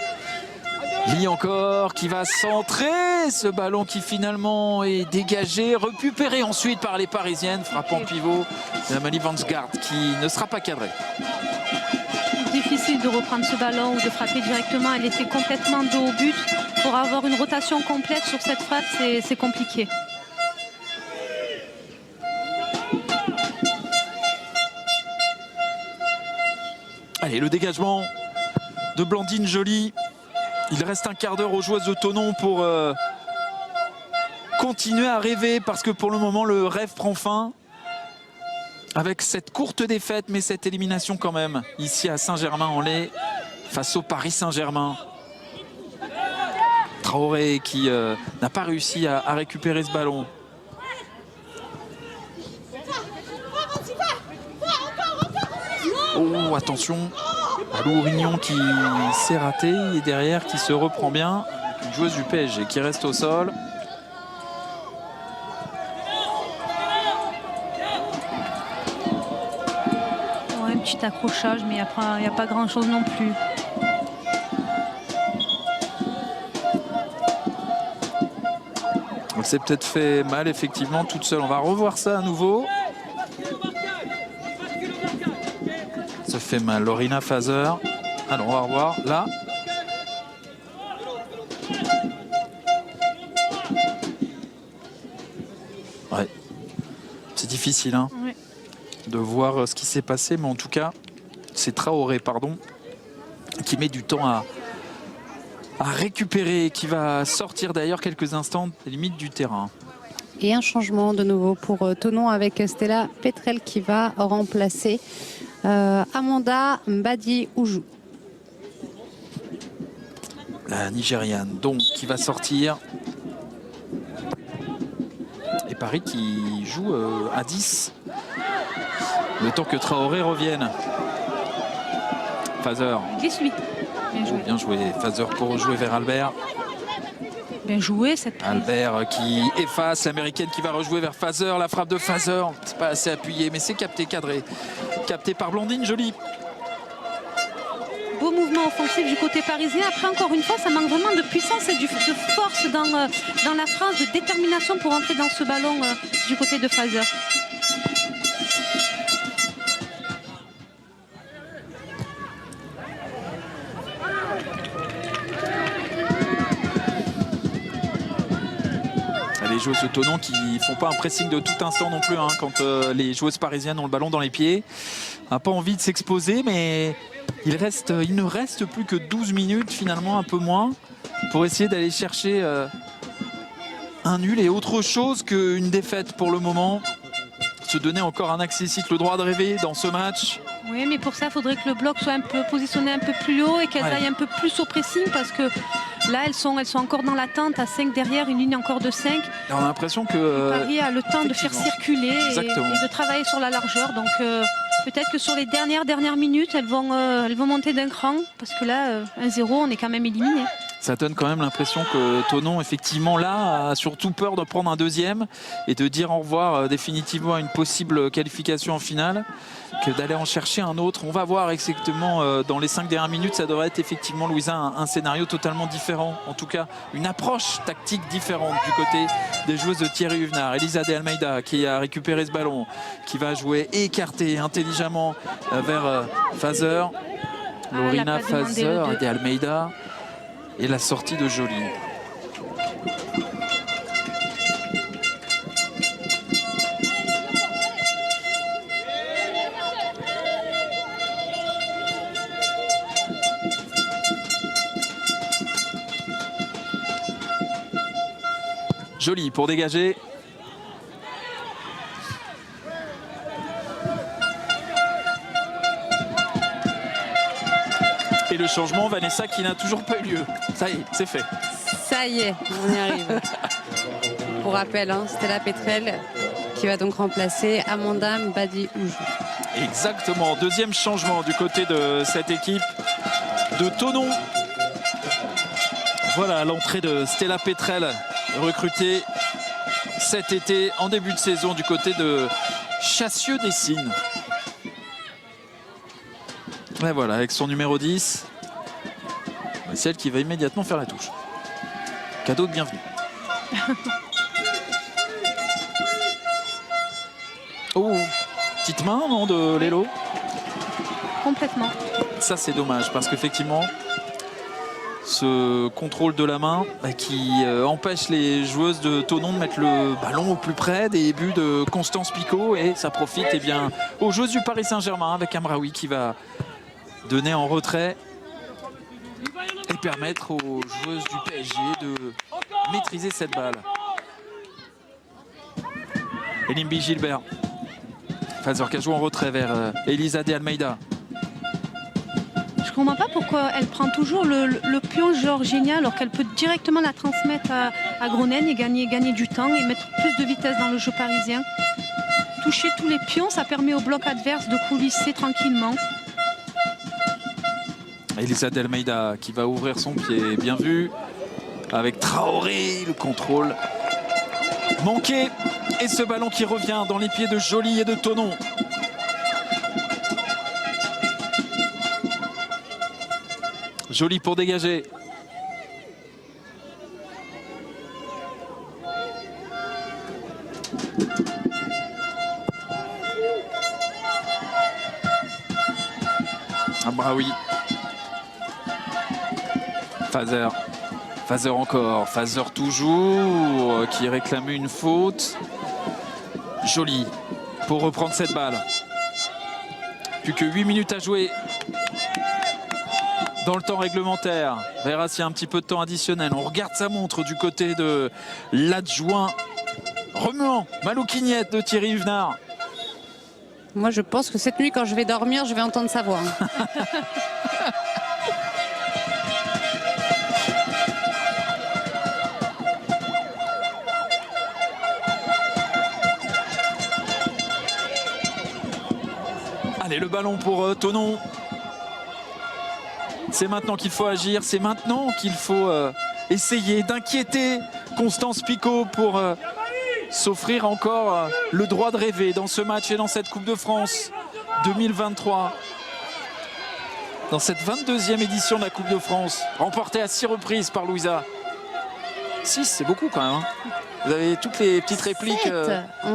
Lee encore qui va centrer ce ballon qui finalement est dégagé, récupéré ensuite par les Parisiennes. Frappant pivot d'Amalie Vansgaard qui ne sera pas cadré. Difficile de reprendre ce ballon ou de frapper directement. Elle était complètement dos au but. Pour avoir une rotation complète sur cette frappe, c'est compliqué. Allez, le dégagement de Blandine Joly. Il reste un quart d'heure aux joueuses de Thonon pour continuer à rêver, parce que pour le moment, le rêve prend fin. Avec cette courte défaite, mais cette élimination quand même, ici à Saint-Germain-en-Laye, face au Paris Saint-Germain. Traoré qui n'a pas réussi à récupérer ce ballon. Oh, attention, Alou Rignon qui s'est raté et derrière qui se reprend bien. Une joueuse du PSG qui reste au sol. Ouais, un petit accrochage, mais il n'y a pas grand-chose non plus. Elle s'est peut-être fait mal, effectivement, toute seule. On va revoir ça à nouveau. Ça fait mal. Lorina Fazer. Alors, on va revoir. Là. Ouais. C'est difficile, hein, Ouais. de voir ce qui s'est passé. Mais en tout cas, c'est Traoré, pardon, qui met du temps à récupérer, qui va sortir d'ailleurs quelques instants des limites du terrain. Et un changement de nouveau pour Thonon avec Stella Petrel qui va remplacer Amanda Mbadi-Oujou. La Nigériane, donc, qui va sortir. Et Paris qui joue à 10. Le temps que Traoré revienne. Fazer. Glisse-lui. Bien joué. Bien joué. Fazer pour jouer vers Albert. Bien joué cette prise. Albert qui efface, l'américaine qui va rejouer vers Fazer. La frappe de Fazer, c'est pas assez appuyé, mais c'est capté, cadré. Capté par Blandine Joly. Beau mouvement offensif du côté parisien. Après, encore une fois, ça manque vraiment de puissance et de force dans la phrase, de détermination pour entrer dans ce ballon du côté de Fazer. Les joueuses de Thonon qui font pas un pressing de tout instant non plus hein, quand les joueuses parisiennes ont le ballon dans les pieds. On n'a pas envie de s'exposer, mais il ne reste plus que 12 minutes, finalement un peu moins, pour essayer d'aller chercher un nul et autre chose qu'une défaite pour le moment. Se donner encore un accessible, le droit de rêver dans ce match. Oui, mais pour ça, il faudrait que le bloc soit un peu positionné un peu plus haut et qu'elles aillent un peu plus au pressing parce que là, elles sont encore dans l'attente à 5 derrière, une ligne encore de 5. Et on a l'impression que Paris a le temps de faire circuler et Exactement. de travailler sur la largeur. Donc peut-être que sur les dernières minutes, elles vont monter d'un cran parce que là, 1-0, on est quand même éliminé. Ça donne quand même l'impression que Thonon, effectivement, là, a surtout peur de prendre un deuxième et de dire au revoir définitivement à une possible qualification en finale que d'aller en chercher un autre. On va voir exactement dans les 5 dernières minutes, ça devrait être effectivement, Louisa, un scénario totalement différent. En tout cas, une approche tactique différente du côté des joueuses de Thierry Huvenard. Elisa de Almeida qui a récupéré ce ballon, qui va jouer écarté intelligemment vers Fazer. Lorina Fazer de Almeida. Et la sortie de Joly. Joly pour dégager. Et le changement, Vanessa, qui n'a toujours pas eu lieu. Ça y est, c'est fait. Ça y est, on y arrive. Pour rappel, hein, Stella Petrel qui va donc remplacer Amanda Mbadi-Oujou. Exactement, deuxième changement du côté de cette équipe de Thonon. Voilà l'entrée de Stella Petrel, recrutée cet été en début de saison du côté de Chassieux-Dessines. Et voilà, avec son numéro 10, c'est elle qui va immédiatement faire la touche. Cadeau de bienvenue. Oh, petite main, non, de Lelo? Complètement. Ça, c'est dommage, parce qu'effectivement, ce contrôle de la main qui empêche les joueuses de Thonon de mettre le ballon au plus près des buts de Constance Picot, et ça profite eh bien, aux joueuses du Paris Saint-Germain avec Amraoui qui va donner en retrait et permettre aux joueuses du PSG de maîtriser cette balle. Elimbi Gilbert. Fazer qui a joué en retrait vers Elisa de Almeida. Je comprends pas pourquoi elle prend toujours le pion géorgien alors qu'elle peut directement la transmettre à Gronen et gagner du temps et mettre plus de vitesse dans le jeu parisien. Toucher tous les pions, ça permet au bloc adverse de coulisser tranquillement. Elisa de Almeida qui va ouvrir son pied, bien vu, avec Traoré, le contrôle manqué. Et ce ballon qui revient dans les pieds de Joly et de Thonon. Joly pour dégager. Amraoui. Fazer. Fazer encore. Fazer toujours qui réclame une faute. Joly pour reprendre cette balle. Plus que 8 minutes à jouer dans le temps réglementaire. On verra s'il y a un petit peu de temps additionnel. On regarde sa montre du côté de l'adjoint remuant Malouquignette de Thierry Huvenard. Moi, je pense que cette nuit, quand je vais dormir, je vais entendre sa voix. Allez, le ballon pour Thonon. C'est maintenant qu'il faut agir, c'est maintenant qu'il faut essayer d'inquiéter Constance Picot pour s'offrir encore le droit de rêver dans ce match et dans cette Coupe de France 2023. Dans cette 22e édition de la Coupe de France, remportée à 6 reprises par Louisa. 6, c'est beaucoup quand même. Hein. Vous avez toutes les petites répliques.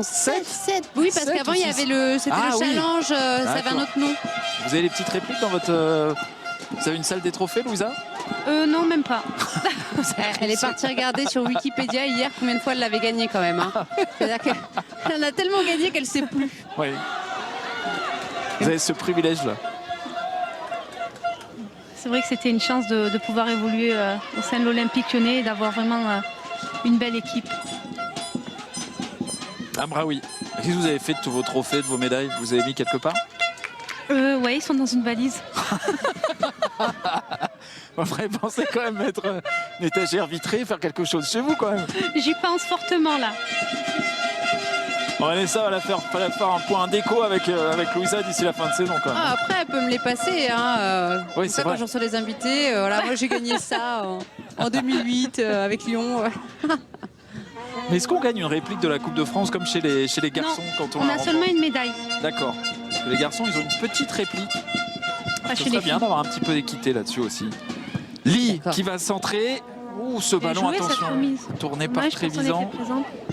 7. Oui, parce qu'avant, il y avait le challenge, ça avait un autre nom. Vous avez les petites répliques dans votre... Vous avez une salle des trophées, Louisa? Non, même pas. Elle est partie regarder sur Wikipédia hier combien de fois elle l'avait gagné quand même. Hein. C'est-à-dire qu'elle en a tellement gagné qu'elle ne sait plus. Oui. Vous avez ce privilège-là. C'est vrai que c'était une chance de pouvoir évoluer au sein de l'Olympique Lyonnais et d'avoir vraiment une belle équipe. Amraoui, qu'est-ce que vous avez fait de tous vos trophées, de vos médailles? Vous avez mis quelque part? Oui, ils sont dans une valise. On pourrait penser quand même mettre une étagère vitrée, faire quelque chose chez vous quand même. J'y pense fortement là. On va ça, on va faire un point déco avec Louisa d'ici la fin de saison quand même. Ah, après, elle peut me les passer. Hein, oui, c'est vrai. Quand j'en reçois des invités, voilà, moi j'ai gagné ça en 2008 avec Lyon. Mais est-ce qu'on gagne une réplique de la Coupe de France comme chez les garçons quand on a seulement une médaille. D'accord. Parce que les garçons, ils ont une petite réplique. Pas Ce serait bien d'avoir un petit peu d'équité là-dessus aussi. Lee qui va centrer. Ouh, ce ballon, attention, tourné par Trévisan.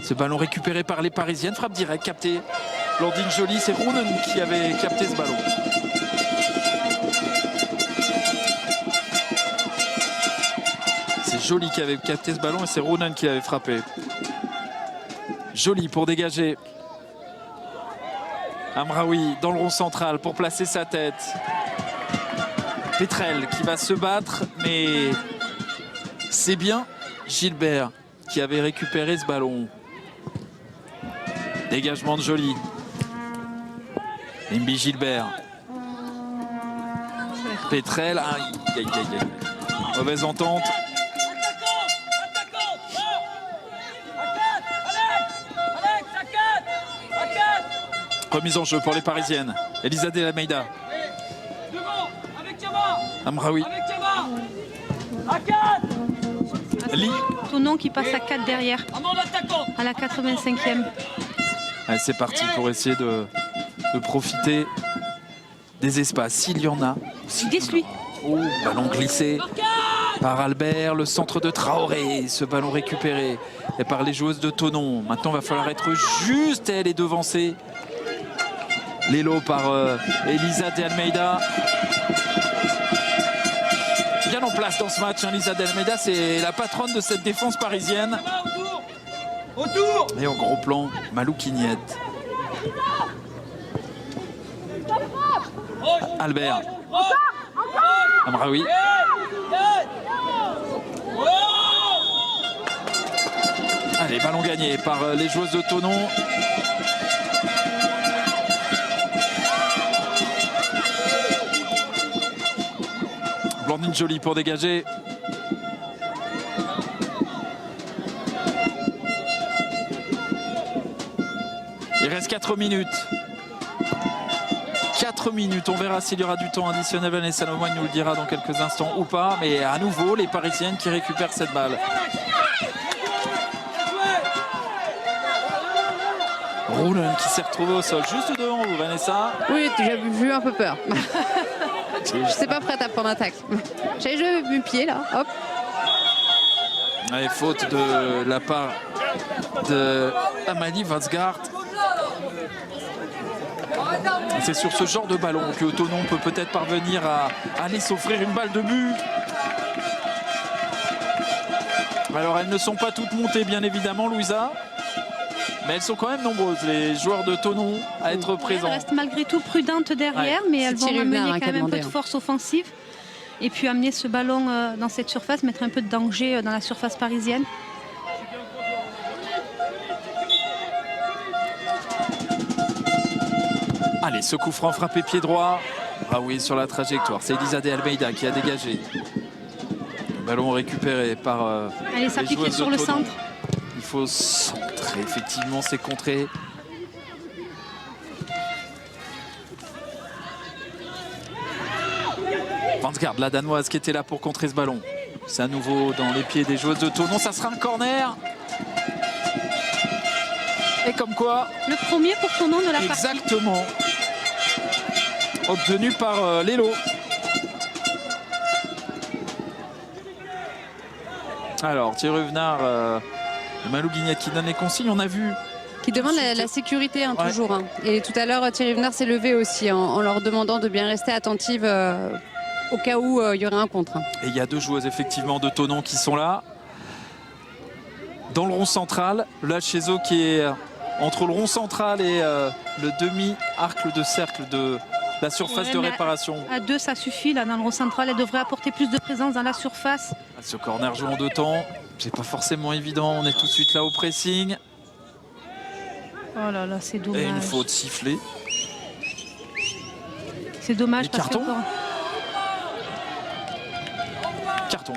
Ce ballon récupéré par les Parisiennes. Frappe directe, captée. Blandine Joly, c'est Rounen qui avait capté ce ballon. C'est Joly qui avait capté ce ballon et c'est Rounen qui avait frappé. Joly pour dégager. Amraoui dans le rond central pour placer sa tête. Petrel qui va se battre, mais c'est bien Gilbert qui avait récupéré ce ballon. Dégagement de Joly. Mbi Gilbert. Petrel, aïe. Mauvaise entente. Remise en jeu pour les Parisiennes. Elisa De Almeida. Amraoui. Lee. Tonon qui passe à 4 derrière. À la 85e. Allez, c'est parti pour essayer de profiter des espaces. S'il y en a. Déçu. Oh, ballon glissé par Albert. Le centre de Traoré. Ce ballon récupéré et par les joueuses de Thonon. Maintenant, il va falloir être juste. Elle est devancée. L'élo par Elisa De Almeida. Bien en place dans ce match, hein, Elisa De Almeida, c'est la patronne de cette défense parisienne. Et en gros plan, Malou Quignette. Albert. Amraoui. Allez, ballon gagné par les joueuses de Thonon. Blandine Joly pour dégager. Il reste 4 minutes. 4 minutes. On verra s'il y aura du temps additionnel. Vanessa Lemoine nous le dira dans quelques instants ou pas. Mais à nouveau, les Parisiennes qui récupèrent cette balle. Roulen qui s'est retrouvé au sol juste devant vous, Vanessa. Oui, j'ai eu un peu peur. Je n'étais pas prête à prendre attaque. J'avais joué mes pieds là, hop. Allez, faute de la part de Amalie Vatsgaard. C'est sur ce genre de ballon que Thonon peut peut-être parvenir à aller s'offrir une balle de but. Alors elles ne sont pas toutes montées bien évidemment, Louisa. Mais elles sont quand même nombreuses, les joueurs de Thonon, à être présents. Elles restent malgré tout prudentes derrière, mais elles vont amener quand même un peu de force offensive. Et puis amener ce ballon dans cette surface, mettre un peu de danger dans la surface parisienne. Allez, ce coup franc frappé pied droit. Ah oui, sur la trajectoire. C'est Elisa De Almeida qui a dégagé. Le ballon récupéré par allez, s'appliquer sur le centre. Il faut centrer, effectivement, c'est contré. Vansgaard, la danoise qui était là pour contrer ce ballon. C'est à nouveau dans les pieds des joueuses de Thonon. Ça sera un corner. Et comme quoi... Le premier pour Thonon de la partie. Exactement. Obtenu par Lelo. Alors, Thierry Venard, Malou Guignette qui donne les consignes, on a vu. Qui demande la sécurité, hein, toujours. Hein. Et tout à l'heure, Thierry Venard s'est levé aussi en leur demandant de bien rester attentive au cas où il y aurait un contre. Et il y a 2 joueuses effectivement de Thonon qui sont là. Dans le rond central, là Chezo qui est entre le rond central et le demi-arc de cercle de la surface de réparation. À 2, ça suffit là dans le rond central. Elle devrait apporter plus de présence dans la surface. Ce corner joue en 2 temps. C'est pas forcément évident. On est tout de suite là au pressing. Oh là là, c'est dommage. Et une faute sifflée. C'est dommage Et parce carton. que... Carton.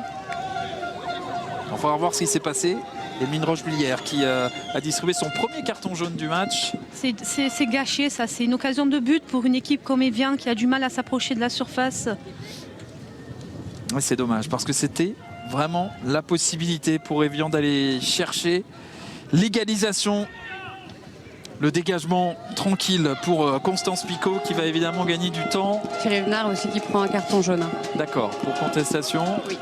On va voir ce qui s'est passé. Emeline Rocheblière qui a distribué son premier carton jaune du match. C'est gâché ça, c'est une occasion de but pour une équipe comme Evian qui a du mal à s'approcher de la surface. Ouais, c'est dommage parce que c'était vraiment la possibilité pour Evian d'aller chercher l'égalisation. Le dégagement tranquille pour Constance Picot qui va évidemment gagner du temps. Thierry Venard aussi qui prend un carton jaune. D'accord, pour contestation. Oui.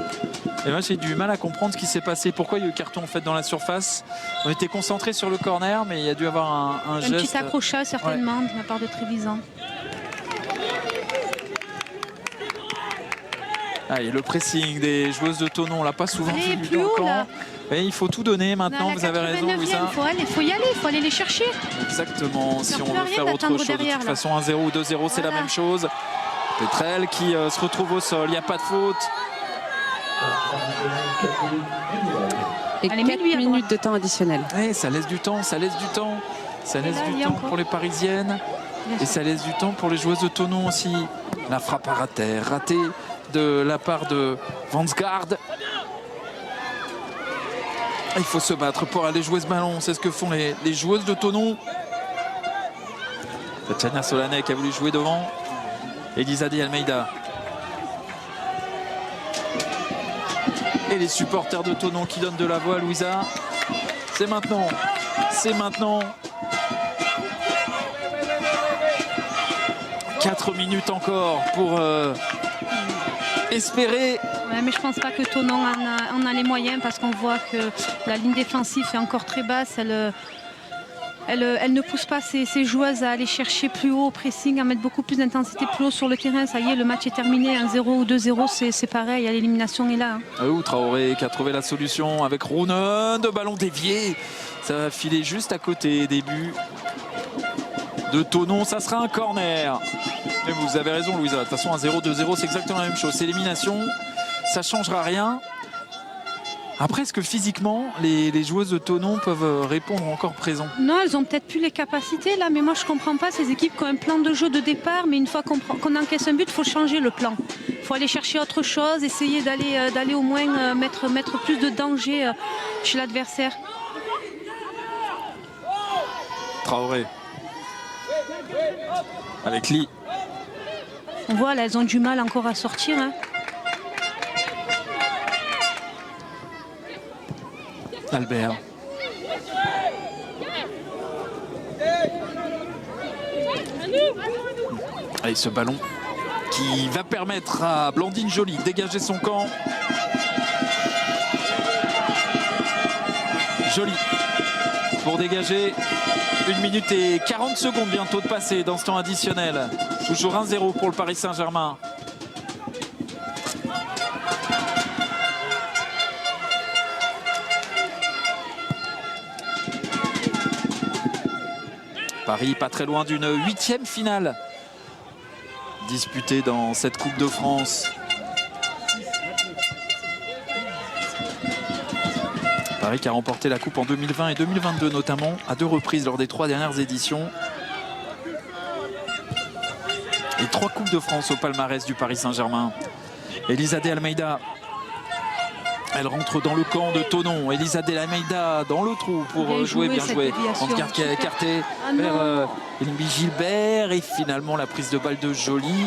Et moi j'ai du mal à comprendre ce qui s'est passé. Pourquoi il y a eu carton en fait dans la surface? On était concentré sur le corner, mais il y a dû avoir un geste. Un petit accrochage certainement de la part de Trévisan. Ah, et le pressing des joueuses de Thonon, on l'a pas souvent Allez, vu plus dans le haut, camp. là. Et il faut tout donner maintenant, vous avez raison Louisa. Il faut y aller, il faut aller les chercher. Exactement, si on plus veut rien faire autre d'attendre chose, de derrière, toute là. façon 1-0 ou 2-0 c'est la Voilà. même chose. Petrel qui se retrouve au sol, il n'y a pas de faute. Et Allez, 4 mets-lui à minutes droite. de temps additionnel. Ouais, ça laisse du temps, ça laisse du temps. Ça laisse là, il du y a temps encore. pour les Parisiennes. Et ça laisse du temps pour les joueuses de Thonon aussi. La frappe à terre, ratée de la part de Vansgaard. Il faut se battre pour aller jouer ce ballon. C'est ce que font les joueuses de Thonon. Tatiana Solanek a voulu jouer devant. Elisa Di Almeida. Et les supporters de Thonon qui donnent de la voix à Louisa. C'est maintenant. C'est maintenant. 4 minutes encore pour espérer. Ouais, mais je pense pas que Thonon en a les moyens parce qu'on voit que la ligne défensive est encore très basse. Elle ne pousse pas ses joueuses à aller chercher plus haut au pressing, à mettre beaucoup plus d'intensité plus haut sur le terrain. Ça y est, le match est terminé. 1-0 ou 2-0, c'est pareil. L'élimination est là. Traoré qui a trouvé la solution avec Rounen. De ballon dévié. Ça va filer juste à côté. Début de Thonon. Ça sera un corner. Mais vous avez raison, Louisa. De toute façon, 1-0, 2-0, c'est exactement la même chose. C'est élimination. Ça ne changera rien. Après, est-ce que physiquement, les joueuses de Thonon peuvent répondre encore présent? Non, elles ont peut-être plus les capacités là, mais moi je comprends pas ces équipes qui ont un plan de jeu de départ, mais une fois qu'on encaisse un but, il faut changer le plan. Il faut aller chercher autre chose, essayer d'aller au moins mettre plus de danger chez l'adversaire. Traoré. Avec Lee. On voit là, elles ont du mal encore à sortir. Hein. Albert. Allez, ce ballon qui va permettre à Blandine Joly de dégager son camp. Joly pour dégager. 1 minute et 40 secondes bientôt de passer dans ce temps additionnel. Toujours 1-0 pour le Paris Saint-Germain. Paris pas très loin d'une 8e finale disputée dans cette Coupe de France. Paris qui a remporté la Coupe en 2020 et 2022 notamment, à 2 reprises lors des 3 dernières éditions. Et 3 Coupes de France au palmarès du Paris Saint-Germain. Elisa Di Almeida, elle rentre dans le camp de Thonon. Elisa Di Almeida dans le trou pour jouer, bien joué. Vansgaard qui a écarté vers Elimbi Gilbert. Et finalement la prise de balle de Joly.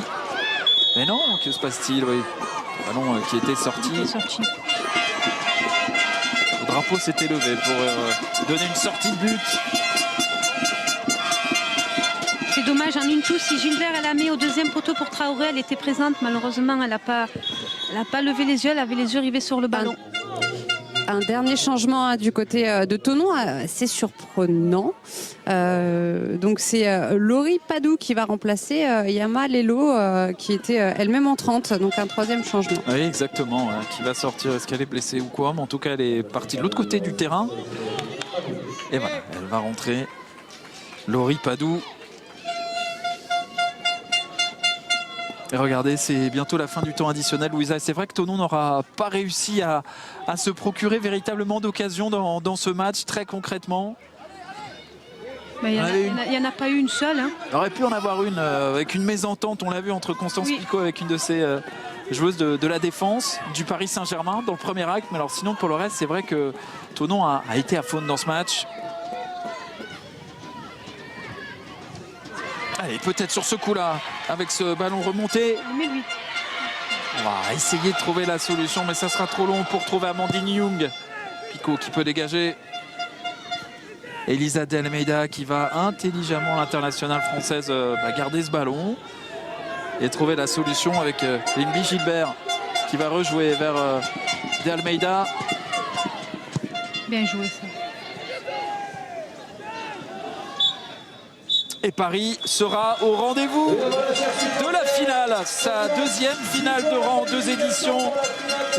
Mais non, que se passe-t-il? Oui. Ballon qui était sorti. Le drapeau s'était levé pour donner une sortie de but. C'est dommage, en une touche, si Gilbert elle la met au 2e poteau pour Traoré, elle était présente. Malheureusement, elle n'a pas levé les yeux, elle avait les yeux rivés sur le ballon. Un dernier changement du côté de Thonon, assez surprenant. Donc c'est Laurie Padou qui va remplacer Yama Lelo qui était elle-même entrante. Donc un troisième changement. Oui, exactement. Qui va sortir? Est-ce qu'elle est blessée ou quoi? Mais en tout cas, elle est partie de l'autre côté du terrain. Et voilà, elle va rentrer. Laurie Padou. Et regardez, c'est bientôt la fin du temps additionnel, Louisa. C'est vrai que Thonon n'aura pas réussi à se procurer véritablement d'occasion dans ce match, très concrètement. Il n'y en a pas eu une seule. Hein. Il aurait pu en avoir une avec une mésentente, on l'a vu, entre Constance Picot avec une de ses joueuses de la défense du Paris Saint-Germain dans le premier acte. Mais alors sinon, pour le reste, c'est vrai que Thonon a été à faune dans ce match. Allez, peut-être sur ce coup-là, avec ce ballon remonté. On va essayer de trouver la solution, mais ça sera trop long pour trouver Amandine Young. Picot qui peut dégager. Elisa de Almeida qui va intelligemment, l'internationale française, garder ce ballon et trouver la solution avec Limby Gilbert qui va rejouer vers de Almeida. Bien joué ça. Et Paris sera au rendez-vous de la finale, sa deuxième finale de rang, 2 éditions.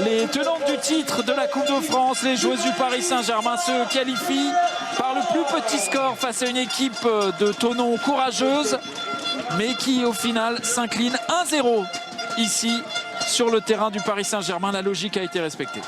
Les tenantes du titre de la Coupe de France, les joueuses du Paris Saint-Germain, se qualifient par le plus petit score face à une équipe de Thonon courageuse, mais qui au final s'incline 1-0 ici sur le terrain du Paris Saint-Germain. La logique a été respectée.